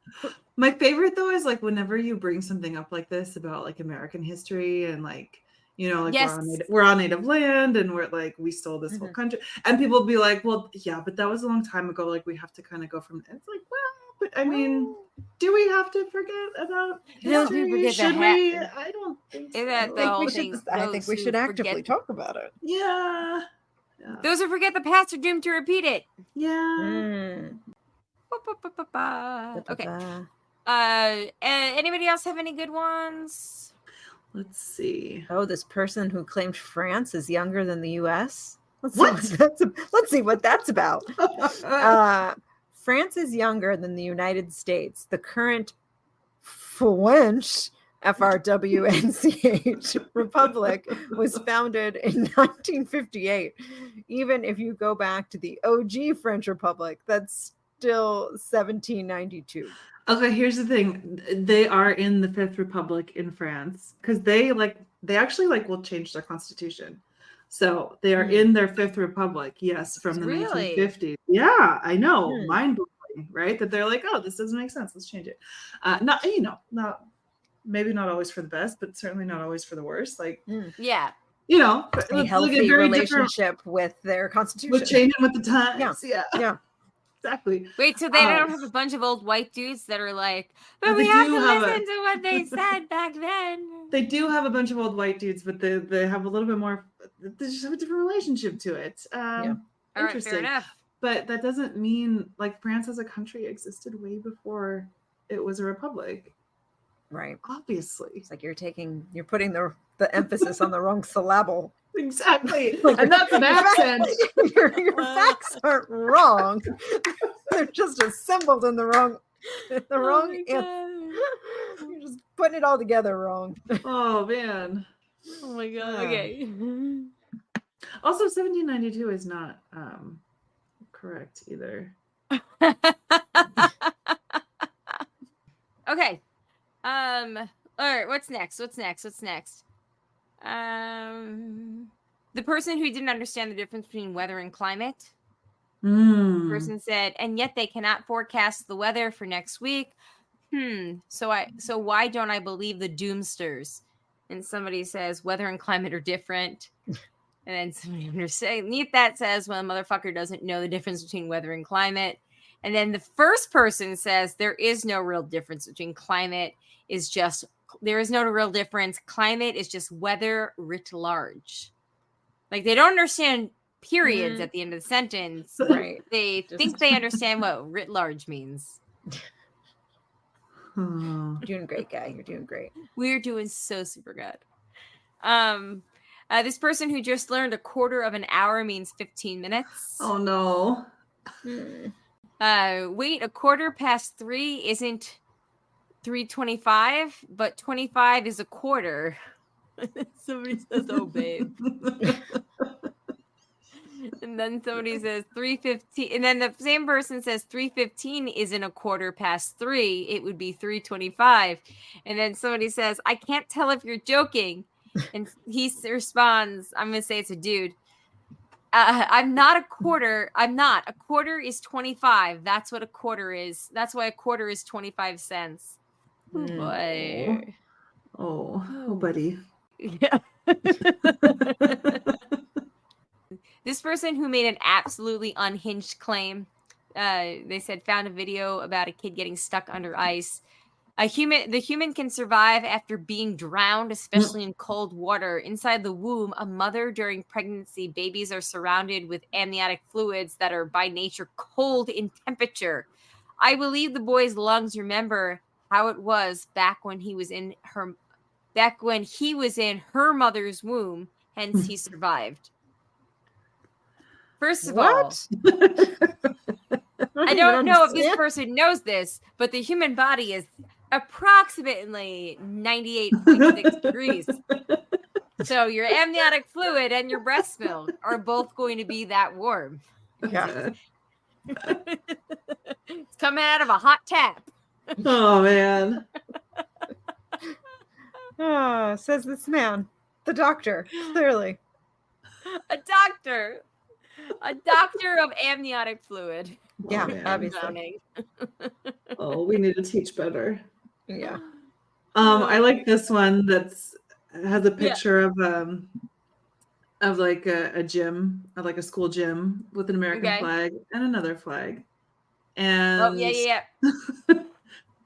My favorite though is like whenever you bring something up like this about like American history and like, you know, like Yes. we're on native land and we're like we stole this whole country, and people will be like, well, yeah, but that was a long time ago. Like we have to kind of go from. It's like, well, but I mean, do we have to forget about history? Should we? I don't think so. I think we should actively talk about it. Yeah. Those who forget the past are doomed to repeat it. Yeah. Okay. Anybody else have any good ones? Let's see. Oh, this person who claimed France is younger than the U.S. Let's see what that's about. France is younger than the United States. The current French FRWNCH Republic was founded in 1958. Even if you go back to the OG French Republic, that's still 1792. Okay, here's the thing. They are in the Fifth Republic in France because they actually will change their constitution. So they are in their Fifth Republic, yes, from the 1950s. Yeah, I know. Mind-blowing, right? That they're like, oh, this doesn't make sense. Let's change it. Maybe not always for the best, but certainly not always for the worst. Like, yeah. You know, a healthy relationship with their constitution. With changing with the times. Yeah. Exactly. Wait, so they don't have a bunch of old white dudes that are like, but we have to listen to what they said back then. They do have a bunch of old white dudes, but they have a little bit more. They just have a different relationship to it. Interesting. All right, fair enough. But that doesn't mean like France as a country existed way before it was a republic. Right. Obviously. It's like you're putting the emphasis on the wrong syllable. Exactly. And that's an accent. Your facts aren't wrong. They're just assembled in the wrong answer. You're just putting it all together wrong. Oh man. Oh my god. Okay. Also 1792 is not correct either. Okay. All right, what's next? The person who didn't understand the difference between weather and climate. The person said, and yet they cannot forecast the weather for next week. So why don't I believe the doomsters? And somebody says weather and climate are different. And then somebody underneath that says, well, a motherfucker doesn't know the difference between weather and climate. And then the first person says there is no real difference between climate. There is no real difference. Climate is just weather writ large. Like they don't understand periods at the end of the sentence. Right. They think they understand what writ large means. You're doing great, guy. You're doing great. We're doing so super good. This person who just learned a quarter of an hour means 15 minutes. Oh no. Wait, a quarter past 3 isn't 3:25, but 25 is a quarter. Somebody says, oh, babe. And then somebody says 3:15. And then the same person says 3:15 isn't a quarter past 3. It would be 3:25. And then somebody says, I can't tell if you're joking. And he responds, I'm going to say it's a dude. I'm not a quarter. I'm not. A quarter is 25. That's what a quarter is. That's why a quarter is 25 cents. Oh, boy. Oh, buddy. Yeah. This person who made an absolutely unhinged claim, they said found a video about a kid getting stuck under ice. The human can survive after being drowned, especially in cold water. Inside the womb, a mother during pregnancy, babies are surrounded with amniotic fluids that are by nature cold in temperature. I believe the boy's lungs remember how it was back when he was in her mother's womb, hence he survived. First of all, I don't know if this person knows this, but the human body is approximately 98.6 degrees. So your amniotic fluid and your breast milk are both going to be that warm. Yeah. It's coming out of a hot tap. Oh, man. Says this man, the doctor, clearly. A doctor. A doctor of amniotic fluid. Yeah, man. obviously. Drowning. Oh, we need to teach better. Yeah. I like this one has a picture of like a gym, of like a school gym with an American flag and another flag. And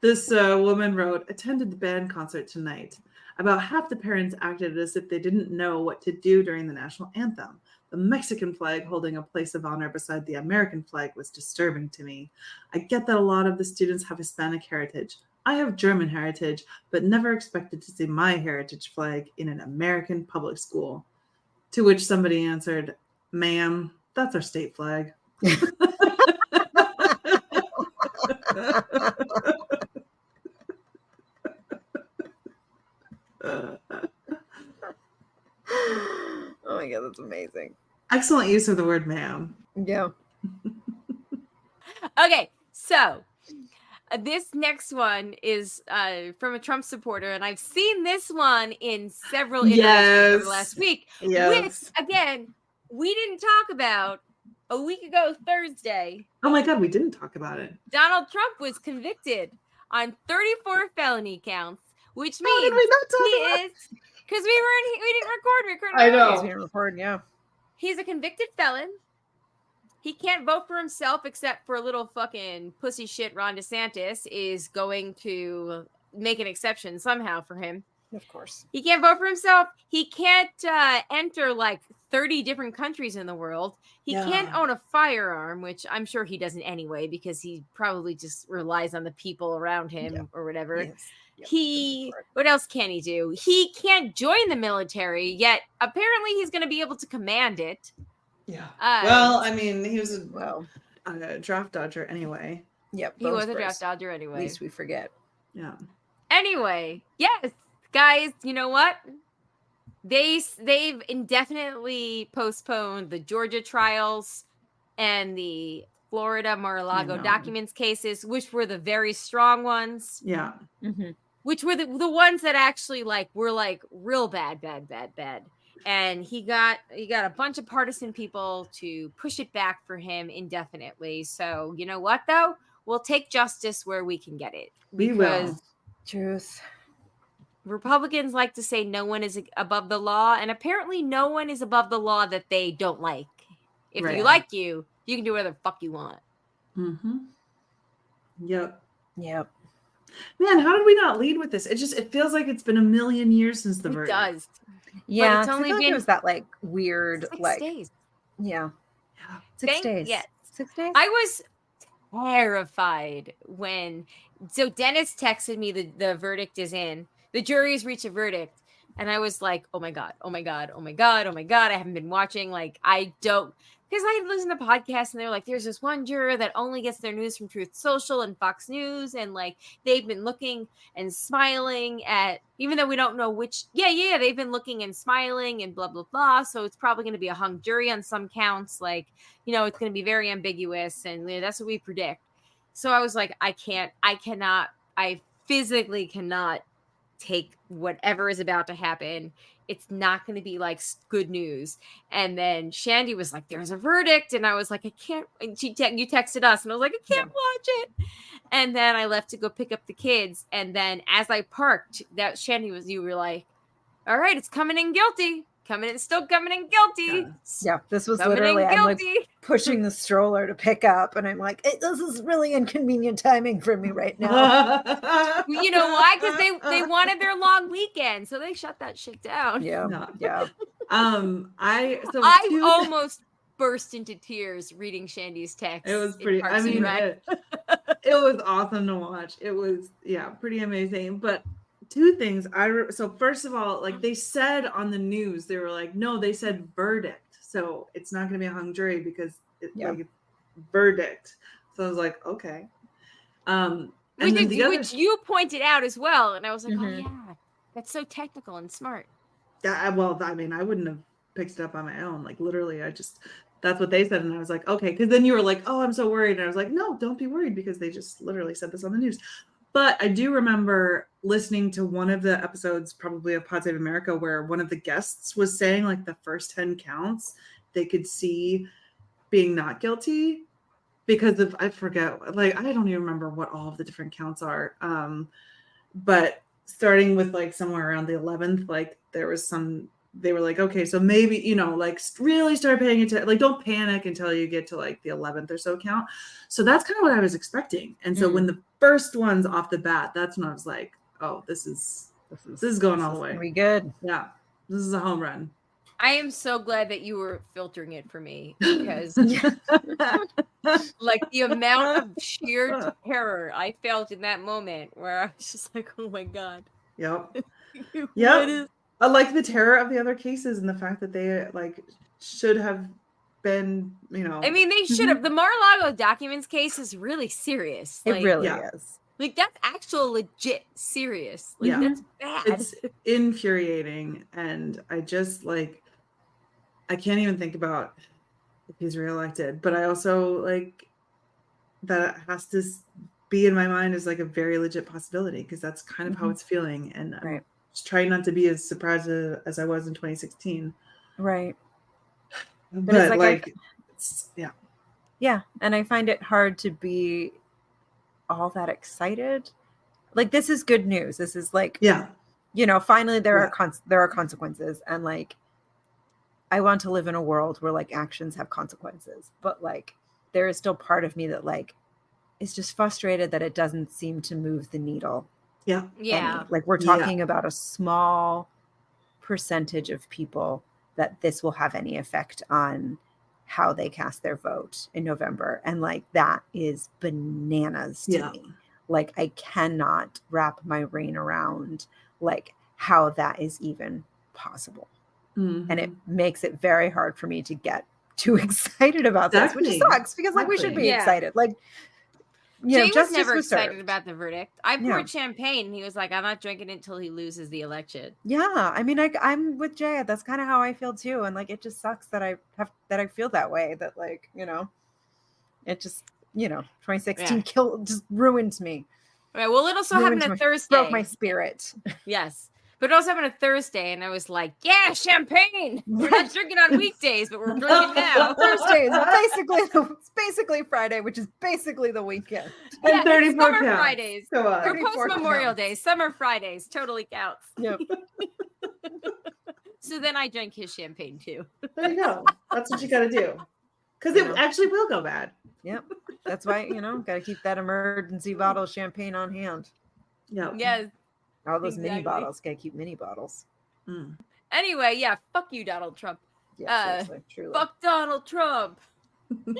this woman wrote, attended the band concert tonight. About half the parents acted as if they didn't know what to do during the national anthem. The Mexican flag holding a place of honor beside the American flag was disturbing to me. I get that a lot of the students have Hispanic heritage. I have German heritage, but never expected to see my heritage flag in an American public school. To which somebody answered, ma'am, that's our state flag. Oh my God, that's amazing. Excellent use of the word ma'am. Yeah. Okay, so this next one is from a Trump supporter, and I've seen this one in several iterations over the last week, which, again, we didn't talk about a week ago Thursday. Oh my God, we didn't talk about it. Donald Trump was convicted on 34 felony counts, which means did we not talk he about is, because we didn't record. I know. We didn't record, yeah. He's a convicted felon. He can't vote for himself except for a little fucking pussy shit Ron DeSantis is going to make an exception somehow for him. Of course. He can't vote for himself. He can't enter like 30 different countries in the world. He can't own a firearm, which I'm sure he doesn't anyway, because he probably just relies on the people around him or whatever. Yes. What else can he do? He can't join the military, yet apparently he's going to be able to command it. Yeah. Well, I mean, he was a draft dodger anyway. Yep. He was a draft dodger anyway. At least we forget. Yeah. Anyway, yes, guys, you know what? They've indefinitely postponed the Georgia trials and the Florida Mar-a-Lago documents cases, which were the very strong ones. Yeah. Mm-hmm. Which were the ones that actually were real bad. And he got a bunch of partisan people to push it back for him indefinitely. So you know what though? We'll take justice where we can get it. We will. Truth. Republicans like to say no one is above the law, and apparently no one is above the law that they don't like. If you like you can do whatever the fuck you want. Mm-hmm. Yep. Man, how did we not lead with this? It feels like it's been a million years since the verdict. It does. Yeah, but it's only been it was that weird 6 days. Yeah. 6 days. Yeah. 6 days. I was terrified so Dennis texted me the verdict is in. The jury has reached a verdict. And I was like, oh my God. I haven't been watching. Because I listened to podcasts and they're like, there's this one juror that only gets their news from Truth Social and Fox News. And they've been looking and smiling at, even though we don't know which, they've been looking and smiling and blah, blah, blah. So it's probably going to be a hung jury on some counts. It's going to be very ambiguous. And that's what we predict. So I was like, I physically cannot take whatever is about to happen. It's not going to be good news. And then Shandy was like, there's a verdict. And I was like, I can't. And you texted us and I was like, I can't watch it. And then I left to go pick up the kids. And then as I parked, you were like, all right, it's coming in guilty. Still coming in guilty. Yeah, this was literally, I'm pushing the stroller to pick up. And I'm like, this is really inconvenient timing for me right now. You know why? Because they wanted their long weekend. So they shut that shit down. Yeah. I almost burst into tears reading Shandy's text. It was pretty, it was awesome to watch. It was, pretty amazing. But two things. So first of all, they said on the news, they were like, no, they said verdict. So it's not going to be a hung jury because it's verdict. So I was like, okay. Which you pointed out as well. And I was like, oh yeah, that's so technical and smart. I wouldn't have picked it up on my own. Literally, that's what they said. And I was like, okay. Because then you were like, oh, I'm so worried. And I was like, no, don't be worried because they just literally said this on the news. But I do remember listening to one of the episodes, probably of Pod Save America, where one of the guests was saying the first 10 counts, they could see being not guilty because of, I forget, like, I don't even remember what all of the different counts are. But starting with like somewhere around the 11th, like there was some, they were like, okay, so maybe, you know, like really start paying attention, like don't panic until you get to like the 11th or so count. So that's kind of what I was expecting. And so when the first one's off the bat, that's when I was like, oh, this is going all the way. Be good. Yeah. This is a home run. I am so glad that you were filtering it for me because like the amount of sheer terror I felt in that moment where I was just like, oh my God. Yep. Yeah. I like the terror of the other cases and the fact that they like should have been, you know. I mean, they should have. The Mar-a-Lago documents case is really serious. It really is. Like that's actual legit serious. Like that's bad. It's infuriating. And I just like, I can't even think about if he's reelected, but I also like that has to be in my mind as like a very legit possibility because that's kind of how it's feeling. And I'm just trying not to be as surprised as I was in 2016. Right. But it's like yeah. Yeah. And I find it hard to be all that excited. Like this is good news. This is like, you know, finally there are consequences and like, I want to live in a world where like actions have consequences, but like there is still part of me that like is just frustrated that it doesn't seem to move the needle. Yeah. Like we're talking about a small percentage of people that this will have any effect on how they cast their vote in November. And like that is bananas to me. Like I cannot wrap my brain around like how that is even possible. And it makes it very hard for me to get too excited about this, which sucks because like we should be excited. Like, Jay was never excited about the verdict. I poured champagne and he was like, I'm not drinking it until he loses the election. Yeah. I mean, I'm with Jay. That's kind of how I feel too. And like, it just sucks that I feel that way, that like, you know, it just, you know, 2016 just ruined me. All right. Well, it also happened on Thursday. Broke my spirit. Yes. But it also happened on Thursday, and I was like, yeah, champagne. We're not drinking on weekdays, but we're drinking now. Thursday is basically Friday, which is basically the weekend. And 34 summer counts. Fridays. For post-Memorial Day, summer Fridays totally counts. Yep. So then I drank his champagne, too. There you go. That's what you got to do. Because it actually will go bad. Yep. That's why, you know, got to keep that emergency bottle of champagne on hand. Yeah. Yes. All those mini bottles. Gotta keep mini bottles. Anyway, yeah, fuck you, Donald Trump. Yeah, seriously, truly. Fuck Donald Trump. That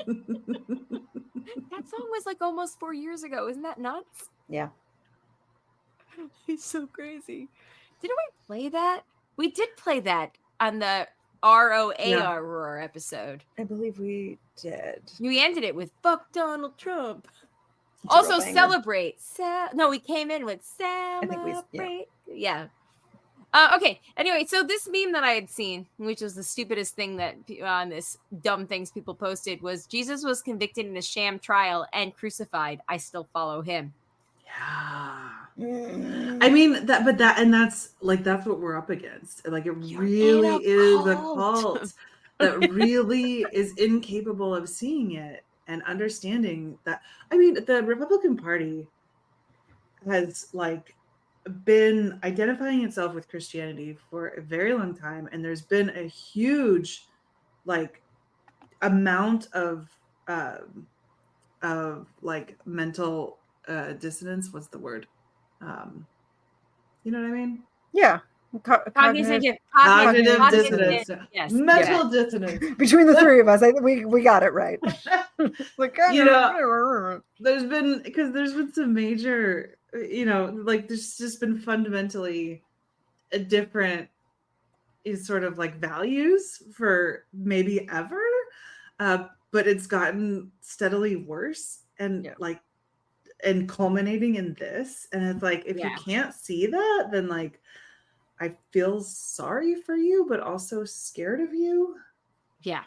song was like almost 4 years ago. Isn't that nuts? Yeah. He's so crazy. Didn't we play that? We did play that on the ROAR episode. I believe we did. We ended it with fuck Donald Trump. Also celebrate. No, we came in with celebrate. Yeah. Okay. Anyway, so this meme that I had seen, which was the stupidest thing that on this dumb things people posted, was Jesus was convicted in a sham trial and crucified. I still follow him. Yeah. I mean that's what we're up against. Like it really is a cult that really is incapable of seeing it. And understanding that, I mean, the Republican Party has like been identifying itself with Christianity for a very long time, and there's been a huge, like, amount of like mental dissonance. What's the word? You know what I mean? Yeah. Cognitive dissonance. Yes. Mental dissonance. Between the three of us, I think we got it right. Like, you know, there's been some major, you know, like there's just been fundamentally a different sort of like values for maybe ever, but it's gotten steadily worse and like and culminating in this. And it's like if you can't see that, then like I feel sorry for you, but also scared of you. Yeah.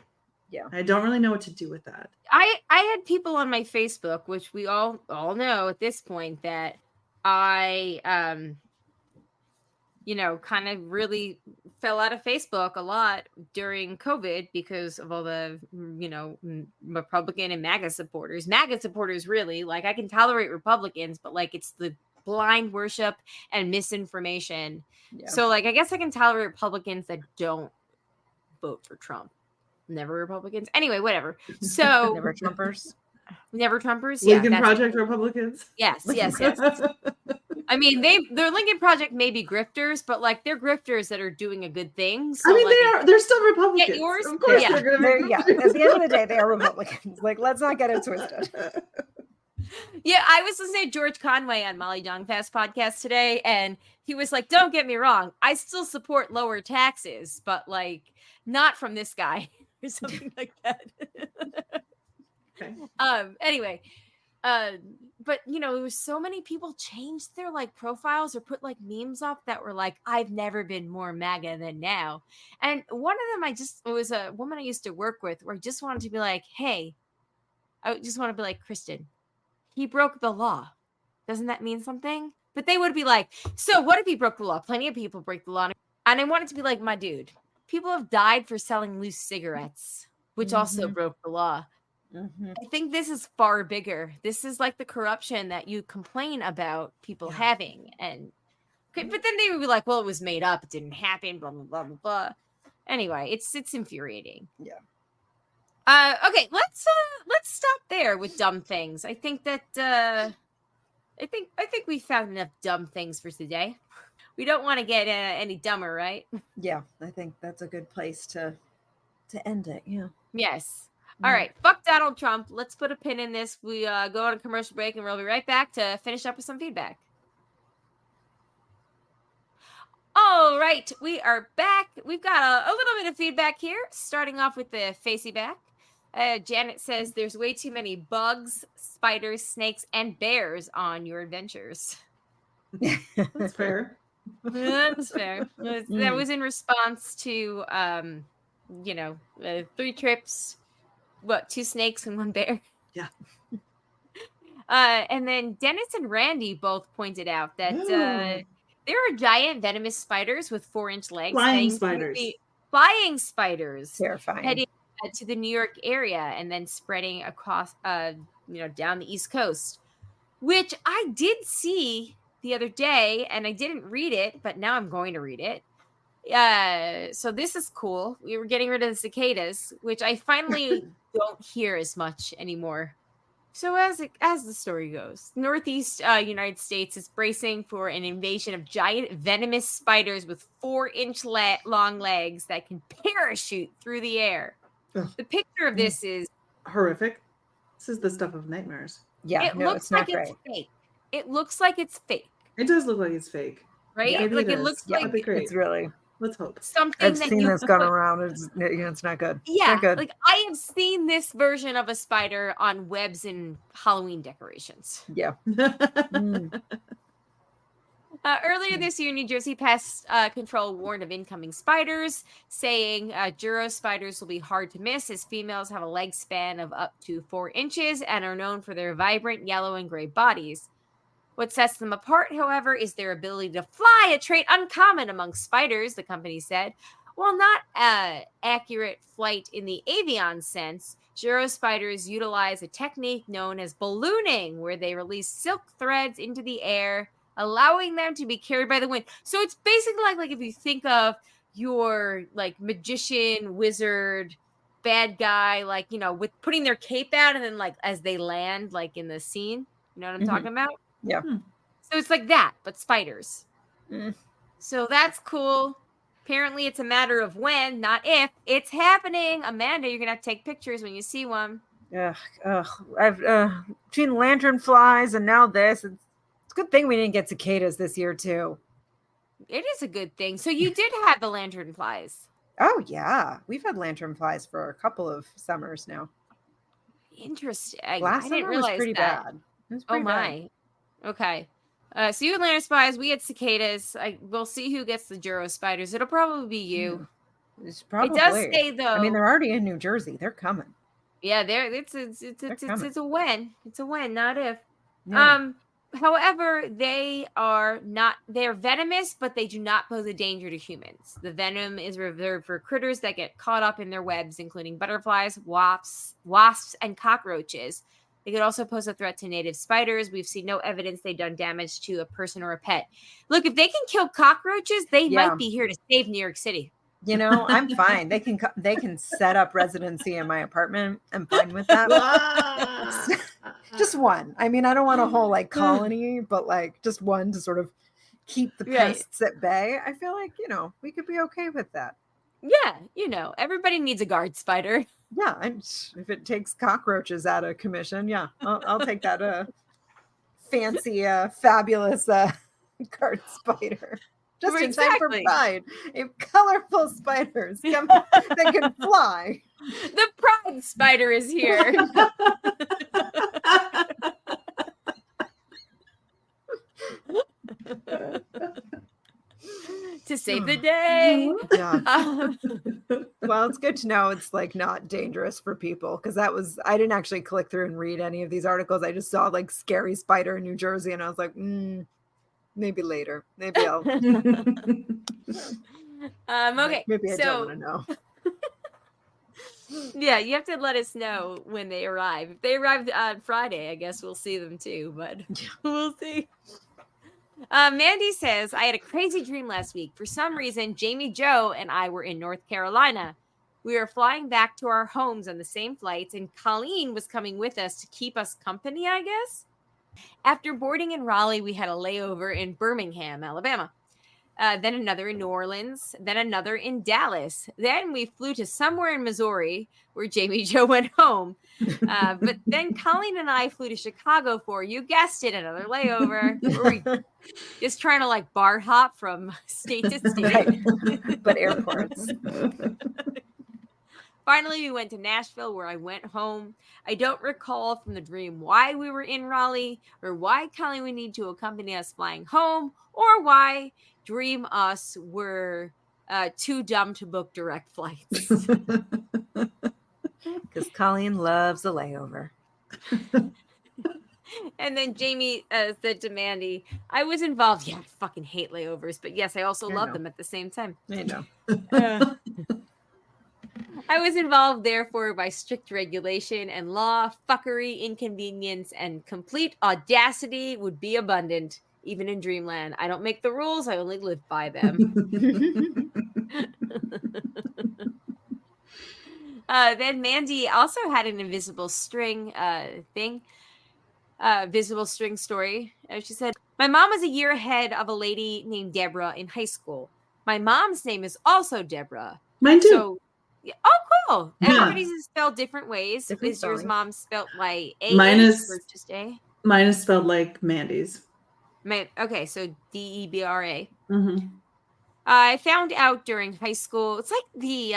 Yeah. I don't really know what to do with that. I had people on my Facebook, which we all know at this point, that I kind of really fell out of Facebook a lot during COVID because of all the, Republican and MAGA supporters. MAGA supporters, really, like, I can tolerate Republicans, but like, it's the blind worship and misinformation. Yeah. So like, I guess I can tolerate Republicans that don't vote for Trump. Never Republicans. Anyway, whatever. So never Trumpers. Never Trumpers. Lincoln Project Republicans. Yes. I mean, their Lincoln Project may be grifters, but like they're grifters that are doing a good thing. So, I mean, like, they're still Republicans. Get yours? Of course, they're going to be. Yeah. At the end of the day, they are Republicans. Like, let's not get it twisted. Yeah, I was listening to George Conway on Molly Jong-Fast podcast today, and he was like, "Don't get me wrong, I still support lower taxes, but like not from this guy or something like that." Okay. Anyway, but there was so many people changed their like profiles or put like memes up that were like, "I've never been more MAGA than now," and one of them it was a woman I used to work with, where I just wanted to be like, "Hey," I just want to be like, "Kristen, he broke the law. Doesn't that mean something?" But they would be like, "So what if he broke the law? Plenty of people break the law." And I wanted to be like, "My dude, people have died for selling loose cigarettes, which also broke the law." I think this is far bigger. This is like the corruption that you complain about people having. But then they would be like, "Well, it was made up. It didn't happen, blah, blah, blah, blah, blah." Anyway, it's infuriating. Yeah. Okay, let's stop there with dumb things. I think that I think we found enough dumb things for today. We don't want to get any dumber, right? Yeah, I think that's a good place to end it. Yeah. Yes. All right. Fuck Donald Trump. Let's put a pin in this. We go on a commercial break, and we'll be right back to finish up with some feedback. All right, we are back. We've got a little bit of feedback here, starting off with the facey back. Janet says there's way too many bugs, spiders, snakes, and bears on your adventures. That's fair. That's fair. That was in response to, 3 trips, 2 snakes and 1 bear. Yeah. And then Dennis and Randy both pointed out that there are giant venomous spiders with 4-inch legs. Flying spiders. Flying spiders. Terrifying. Heading to the New York area and then spreading across, down the East Coast, which I did see the other day, and I didn't read it, but now I'm going to read it. So this is cool. We were getting rid of the cicadas, which I finally don't hear as much anymore. So as the story goes, Northeast United States is bracing for an invasion of giant venomous spiders with 4-inch long legs that can parachute through the air. Ugh. The picture of this is horrific. This is the stuff of nightmares. Yeah, it looks like it's fake. It looks like it's fake. It does look like it's fake, right? Yeah, like it looks like it's really. Let's hope. Something I've seen this gone around. It's not good. Yeah, not good. Like I have seen this version of a spider on webs and Halloween decorations. Yeah. Earlier this year, New Jersey Pest Control warned of incoming spiders, saying Juro spiders will be hard to miss as females have a leg span of up to 4 inches and are known for their vibrant yellow and gray bodies. What sets them apart, however, is their ability to fly, a trait uncommon among spiders, the company said. While not accurate flight in the avian sense, Juro spiders utilize a technique known as ballooning, where they release silk threads into the air, allowing them to be carried by the wind. So it's basically like if you think of your like magician, wizard, bad guy, with putting their cape out and then like as they land like in the scene. You know what I'm talking about? Yeah. So it's like that, but spiders. Mm. So that's cool. Apparently it's a matter of when, not if. It's happening. Amanda, you're going to have to take pictures when you see one. I've between lantern flies and now this. It's a good thing we didn't get cicadas this year too. It is a good thing. So you did have the lantern flies. Oh yeah, we've had lantern flies for a couple of summers now. Interesting. Last summer was pretty bad. It was pretty bad. Okay. So you had lantern flies. We had cicadas. We'll see who gets the Juro spiders. It'll probably be you. It's probably. It does say though. I mean, they're already in New Jersey. They're coming. Yeah, it's a when. It's a when, not if. Yeah. However, they're venomous, but they do not pose a danger to humans. The venom is reserved for critters that get caught up in their webs, including butterflies, wasps, and cockroaches. They could also pose a threat to native spiders. We've seen no evidence they've done damage to a person or a pet. Look, if they can kill cockroaches, they might be here to save New York City. You know, I'm fine. They can set up residency in my apartment. I'm fine with that. Just one. I mean, I don't want a whole like colony, but like just one to sort of keep the pests at bay. I feel like, you know, we could be okay with that. Yeah, you know, everybody needs a guard spider. Yeah, if it takes cockroaches out of commission, yeah, I'll take that fancy, fabulous guard spider. Just in time for Pride. Colorful spiders that can fly. The Pride spider is here. To save the day. Yeah. Well, it's good to know it's like not dangerous for people, because I didn't actually click through and read any of these articles. I just saw like scary spider in New Jersey and I was like, maybe later. Maybe I'll. Okay. Maybe I don't want to know. Yeah, you have to let us know when they arrive. If they arrive on Friday, I guess we'll see them too, but we'll see. Mandy says, I had a crazy dream last week. For some reason, Jamie Joe and I were in North Carolina. We were flying back to our homes on the same flights, and Colleen was coming with us to keep us company, I guess. After boarding in Raleigh, we had a layover in Birmingham, Alabama. Then another in New Orleans, then another in Dallas. Then we flew to somewhere in Missouri where Jamie Joe went home. But then Colleen and I flew to Chicago for, you guessed it, another layover. Where we just trying to like bar hop from state to state. Right. But airports. Finally, we went to Nashville where I went home. I don't recall from the dream why we were in Raleigh or why Colleen would need to accompany us flying home or why Dream Us were too dumb to book direct flights. Because Colleen loves a layover. And then Jamie said to Mandy, I was involved. Yeah, I fucking hate layovers. But yes, I also love them at the same time. I know. I was involved, therefore, by strict regulation and law, fuckery, inconvenience, and complete audacity would be abundant, even in Dreamland. I don't make the rules, I only live by them. Then Mandy also had an invisible string visible string story. She said, my mom was a year ahead of a lady named Deborah in high school. My mom's name is also Deborah. Mine too. So, oh, cool. Everybody's is spelled different ways. Is yours mom spelled like A? Mine is or just A? Mine is spelled like Mandy's. Okay, so Debra. Mm-hmm. I found out during high school. It's like the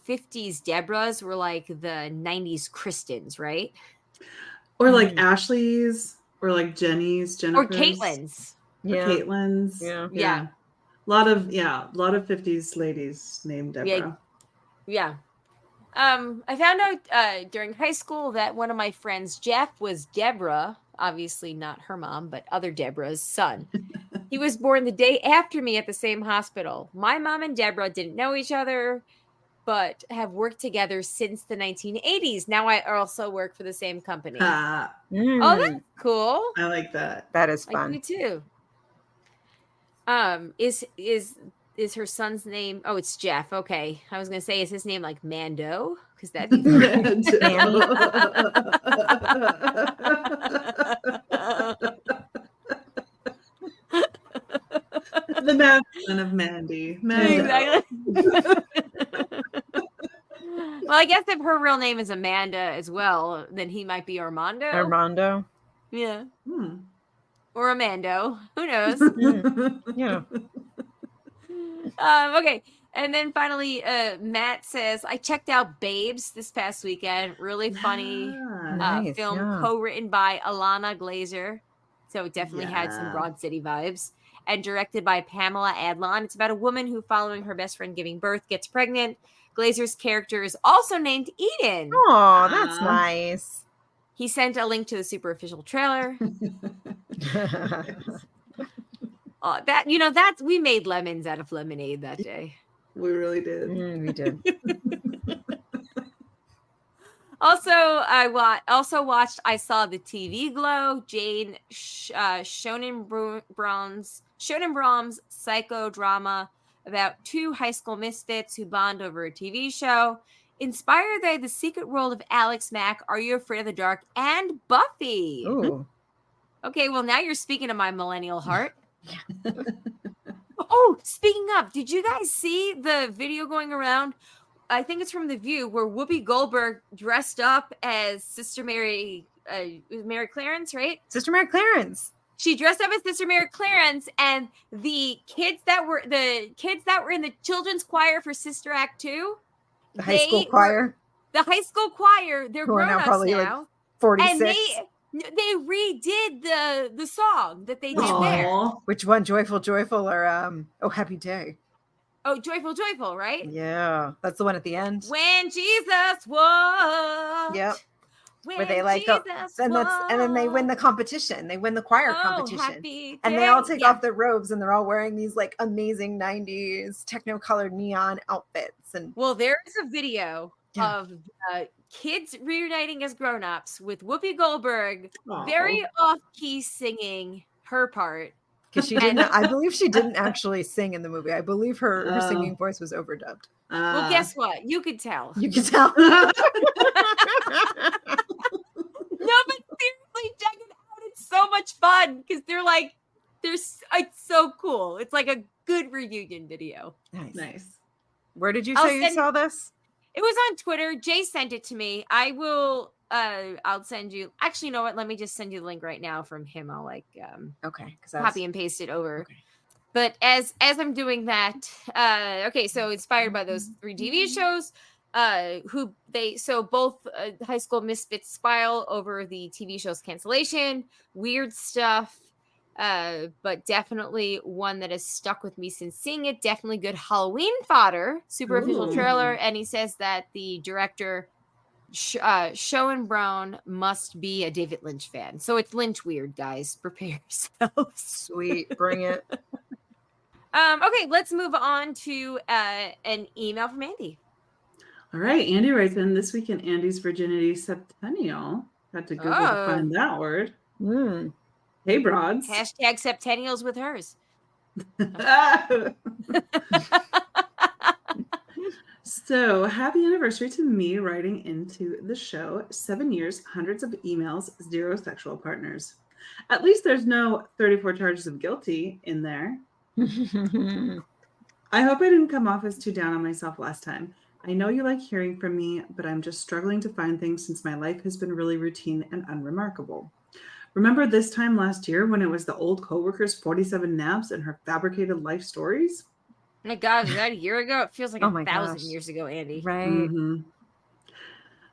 50s Deborahs were like the 90s Kristens, right? Or like Ashley's, or like Jenny's, Jennifer's, or Caitlin's. Yeah, or Caitlin's. Yeah. A lot of 50s ladies named Deborah. Yeah. I found out during high school that one of my friends, Jeff, was Deborah, obviously not her mom, but other Deborah's son. He was born the day after me at the same hospital. My mom and Deborah didn't know each other, but have worked together since the 1980s. Now I also work for the same company. Oh, that's cool. I like that. That is fun. Me too. Is her son's name? Oh, it's Jeff. Okay. I was going to say, is his name like Mando? Because that'd be the masculine of Mandy. Mando. Exactly. Well, I guess if her real name is Amanda as well, then he might be Armando. Armando. Yeah. Or Amando. Who knows? Yeah. Okay. And then finally, Matt says, I checked out Babes this past weekend. Really funny film co-written by Alana Glazer. So it definitely had some Broad City vibes. And directed by Pamela Adlon. It's about a woman who, following her best friend giving birth, gets pregnant. Glazer's character is also named Eden. Oh, that's nice. He sent a link to the super official trailer. We made lemons out of lemonade that day. We really did. We did. Also, I saw the TV Glow, Jane Shonen Brahms psychodrama about two high school misfits who bond over a TV show. Inspired by The Secret World of Alex Mack, Are You Afraid of the Dark, and Buffy. Ooh. Okay, well, now you're speaking to my millennial heart. Oh, speaking of, did you guys see the video going around? I think it's from The View, where Whoopi Goldberg dressed up as Sister Mary, Mary Clarence, right? Sister Mary Clarence. She dressed up as Sister Mary Clarence, and the kids that were in the children's choir for Sister Act 2, The high school choir. They're grown-ups probably now. like 46. And they redid the song that they did there. Which one? Joyful, Joyful, or Oh Happy Day? Oh, Joyful, Joyful, right? Yeah, that's the one at the end. When Jesus walked. Yep. When Where they like go, and then they win the competition. They win the choir competition, and they all take off their robes, and they're all wearing these like amazing '90s techno-colored neon outfits. And well, there is a video of kids reuniting as grown-ups with Whoopi Goldberg, very off-key singing her part. Because she didn't, I believe she didn't actually sing in the movie. I believe her singing voice was overdubbed. Well, guess what? You could tell. You could tell. No, but seriously, check it out. It's so much fun because it's so cool. It's like a good reunion video. Nice. Where did you say you saw this? It was on Twitter. Jay sent it to me. I'll send you. Actually, you know what? Let me just send you the link right now from him. I'll copy and paste it over. Okay. But as I'm doing that, so inspired by those 3 TV shows, both high school misfits spile over the TV show's cancellation, weird stuff, but definitely one that has stuck with me since seeing it. Definitely good Halloween fodder, super official trailer. And he says that the director, Shonen Brown, must be a David Lynch fan. So it's Lynch weird, guys. Prepare yourselves. Sweet. Bring it. Okay, let's move on to an email from Andy. All right, Andy writes in, this week in Andy's Virginity Septennial. Had to Google to find that word. Hey, broads. Hashtag Septennials with hers. So, happy anniversary to me writing into the show. 7 years, hundreds of emails, 0 sexual partners. At least there's no 34 charges of guilty in there. I hope I didn't come off as too down on myself last time. I know you like hearing from me, but I'm just struggling to find things since my life has been really routine and unremarkable. Remember this time last year when it was the old coworker's 47 naps and her fabricated life stories? Oh my God, is that a year ago? It feels like 1,000 years ago, Andy. Right. Mm-hmm.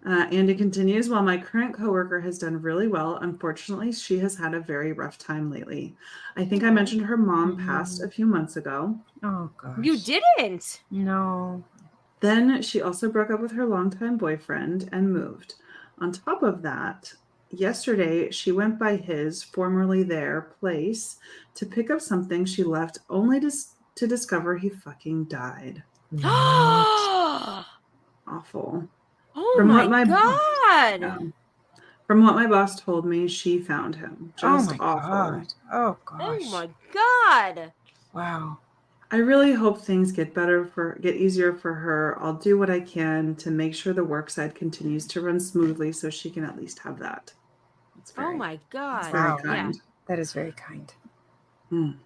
Andy continues, while my current coworker has done really well, unfortunately, she has had a very rough time lately. I think I mentioned her mom passed a few months ago. Oh, gosh. You didn't? No. Then she also broke up with her longtime boyfriend and moved. On top of that, yesterday she went by his, formerly their, place to pick up something she left only to discover he fucking died. Awful. Oh my God. From what my boss told me, she found him. Just awful. God. Oh, gosh. Oh my God. Wow. I really hope things get easier for her. I'll do what I can to make sure the work side continues to run smoothly so she can at least have that. Oh my God. Very kind. Yeah. That is very kind. On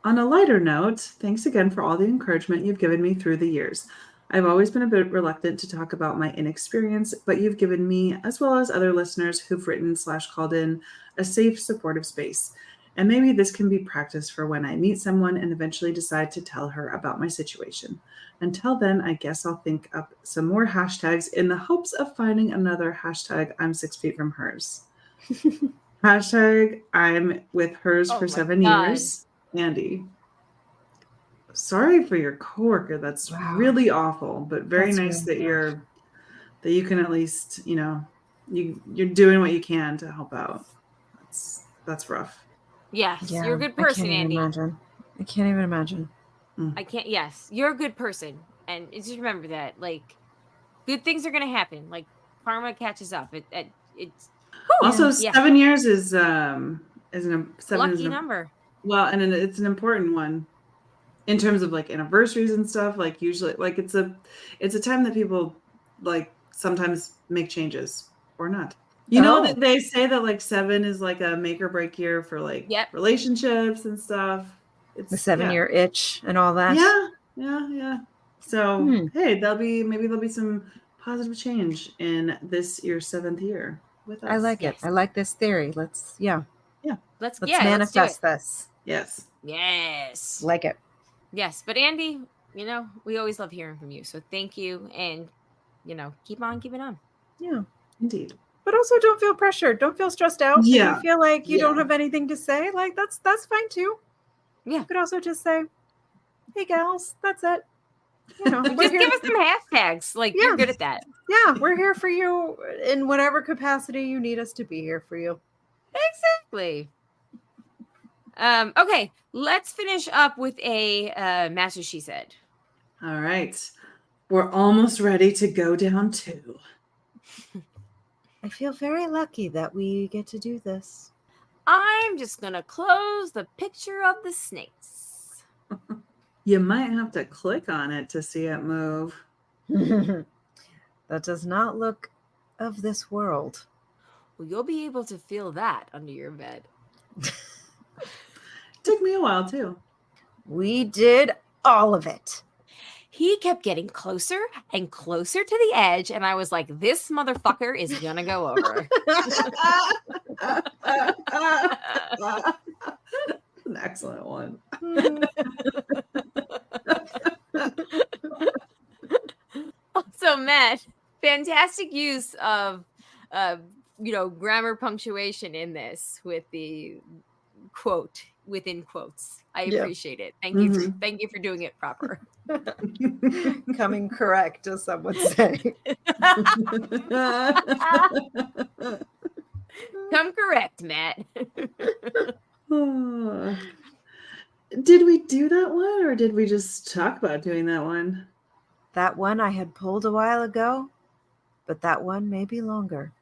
a lighter note, thanks again for all the encouragement you've given me through the years. I've always been a bit reluctant to talk about my inexperience, but you've given me, as well as other listeners who've written/called in, a safe, supportive space. And maybe this can be practice for when I meet someone and eventually decide to tell her about my situation. Until then, I guess I'll think up some more hashtags in the hopes of finding another hashtag I'm 6 feet from hers. Hashtag I'm with hers for 7 years. Andy. Sorry for your coworker. That's really awful, but very nice that you can at least, you're doing what you can to help out. That's rough. Yes, Yeah, you're a good person, I can't Andy. I can't even imagine. I can't. Yes, you're a good person, and just remember that. Like, good things are gonna happen. Like, karma catches up. It's also yeah. 7 years is Lucky number. Well, and it's an important one in terms of like anniversaries and stuff. Like usually, like it's a time that people like sometimes make changes or not. You know that they say that like 7 is like a make or break year for like relationships and stuff. It's the 7-year itch and all that. Yeah. So hey, maybe there'll be some positive change in this year's 7th year with us. I like it. I like this theory. Let's manifest this. Yes. Like it. Yes, but Andy, we always love hearing from you. So thank you, and keep on keeping on. Yeah, indeed. But also, don't feel pressured. Don't feel stressed out. Yeah. If you feel like you don't have anything to say, like that's fine too. Yeah. You could also just say, "Hey, gals, that's it." Just give us some hashtags. Like you're good at that. Yeah, we're here for you in whatever capacity you need us to be here for you. Exactly. Okay, let's finish up with a Master She Said. All right. We're almost ready to go down 2. I feel very lucky that we get to do this. I'm just going to close the picture of the snakes. You might have to click on it to see it move. That does not look of this world. Well, you'll be able to feel that under your bed. Took me a while too. We did all of it. He kept getting closer and closer to the edge, and I was like, this motherfucker is gonna go over. An excellent one. Also, Matt, fantastic use of grammar punctuation in this with the quote within quotes. I appreciate it. Thank you. Thank you for doing it proper. Coming correct, as some would say. Come correct, Matt. Did we do that one, or did we just talk about doing that one? That one I had pulled a while ago, but that one may be longer.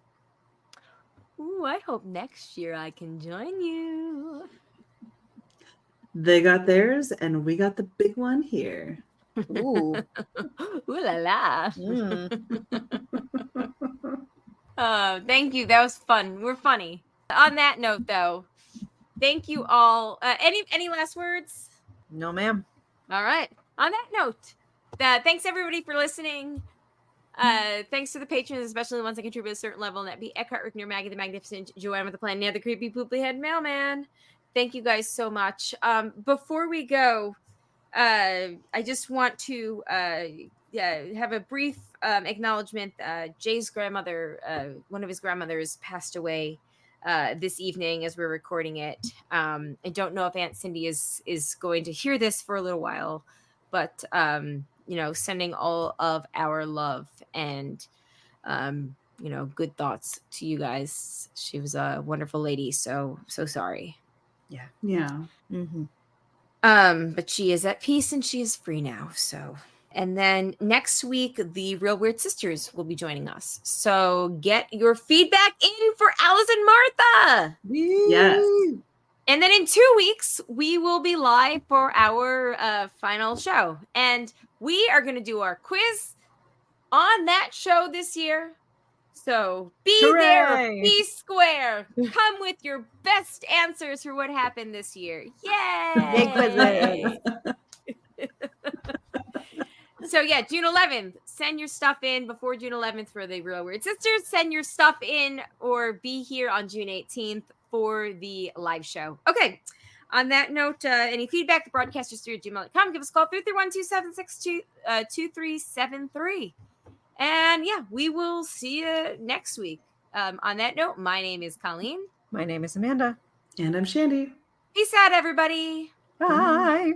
Ooh, I hope next year I can join you. They got theirs, and we got the big one here. Ooh. Ooh la la. Oh, thank you. That was fun. We're funny. On that note, though, thank you all. Any last words? No, ma'am. All right. On that note, thanks everybody for listening. Thanks to the patrons, especially the ones that contribute at a certain level, and that be Eckhart, Rickner, Maggie the Magnificent, Joanne with the Plan, the Creepy Pooply Head Mailman. Thank you guys so much. Before we go, I just want to have a brief acknowledgement. Jay's grandmother, one of his grandmothers, passed away this evening as we're recording it. I don't know if Aunt Cindy is going to hear this for a little while, but sending all of our love and good thoughts to you guys. She was a wonderful lady. So sorry. Yeah. Mm-hmm. But she is at peace and she is free now. So, and then next week, the Real Weird Sisters will be joining us. So get your feedback in for Alice and Martha. Yes. And then in 2 weeks, we will be live for our final show. And we are going to do our quiz on that show this year. So be there, be square. Come with your best answers for what happened this year. Yay! So yeah, June 11th, send your stuff in before June 11th for the Real Weird Sisters. Send your stuff in or be here on June 18th for the live show. Okay. On that note, any feedback, the broadcasters3@gmail.com. Give us a call 331-276-2373. And yeah, we will see you next week. On that note, my name is Colleen. My name is Amanda. And I'm Shandy. Peace out, everybody. Bye.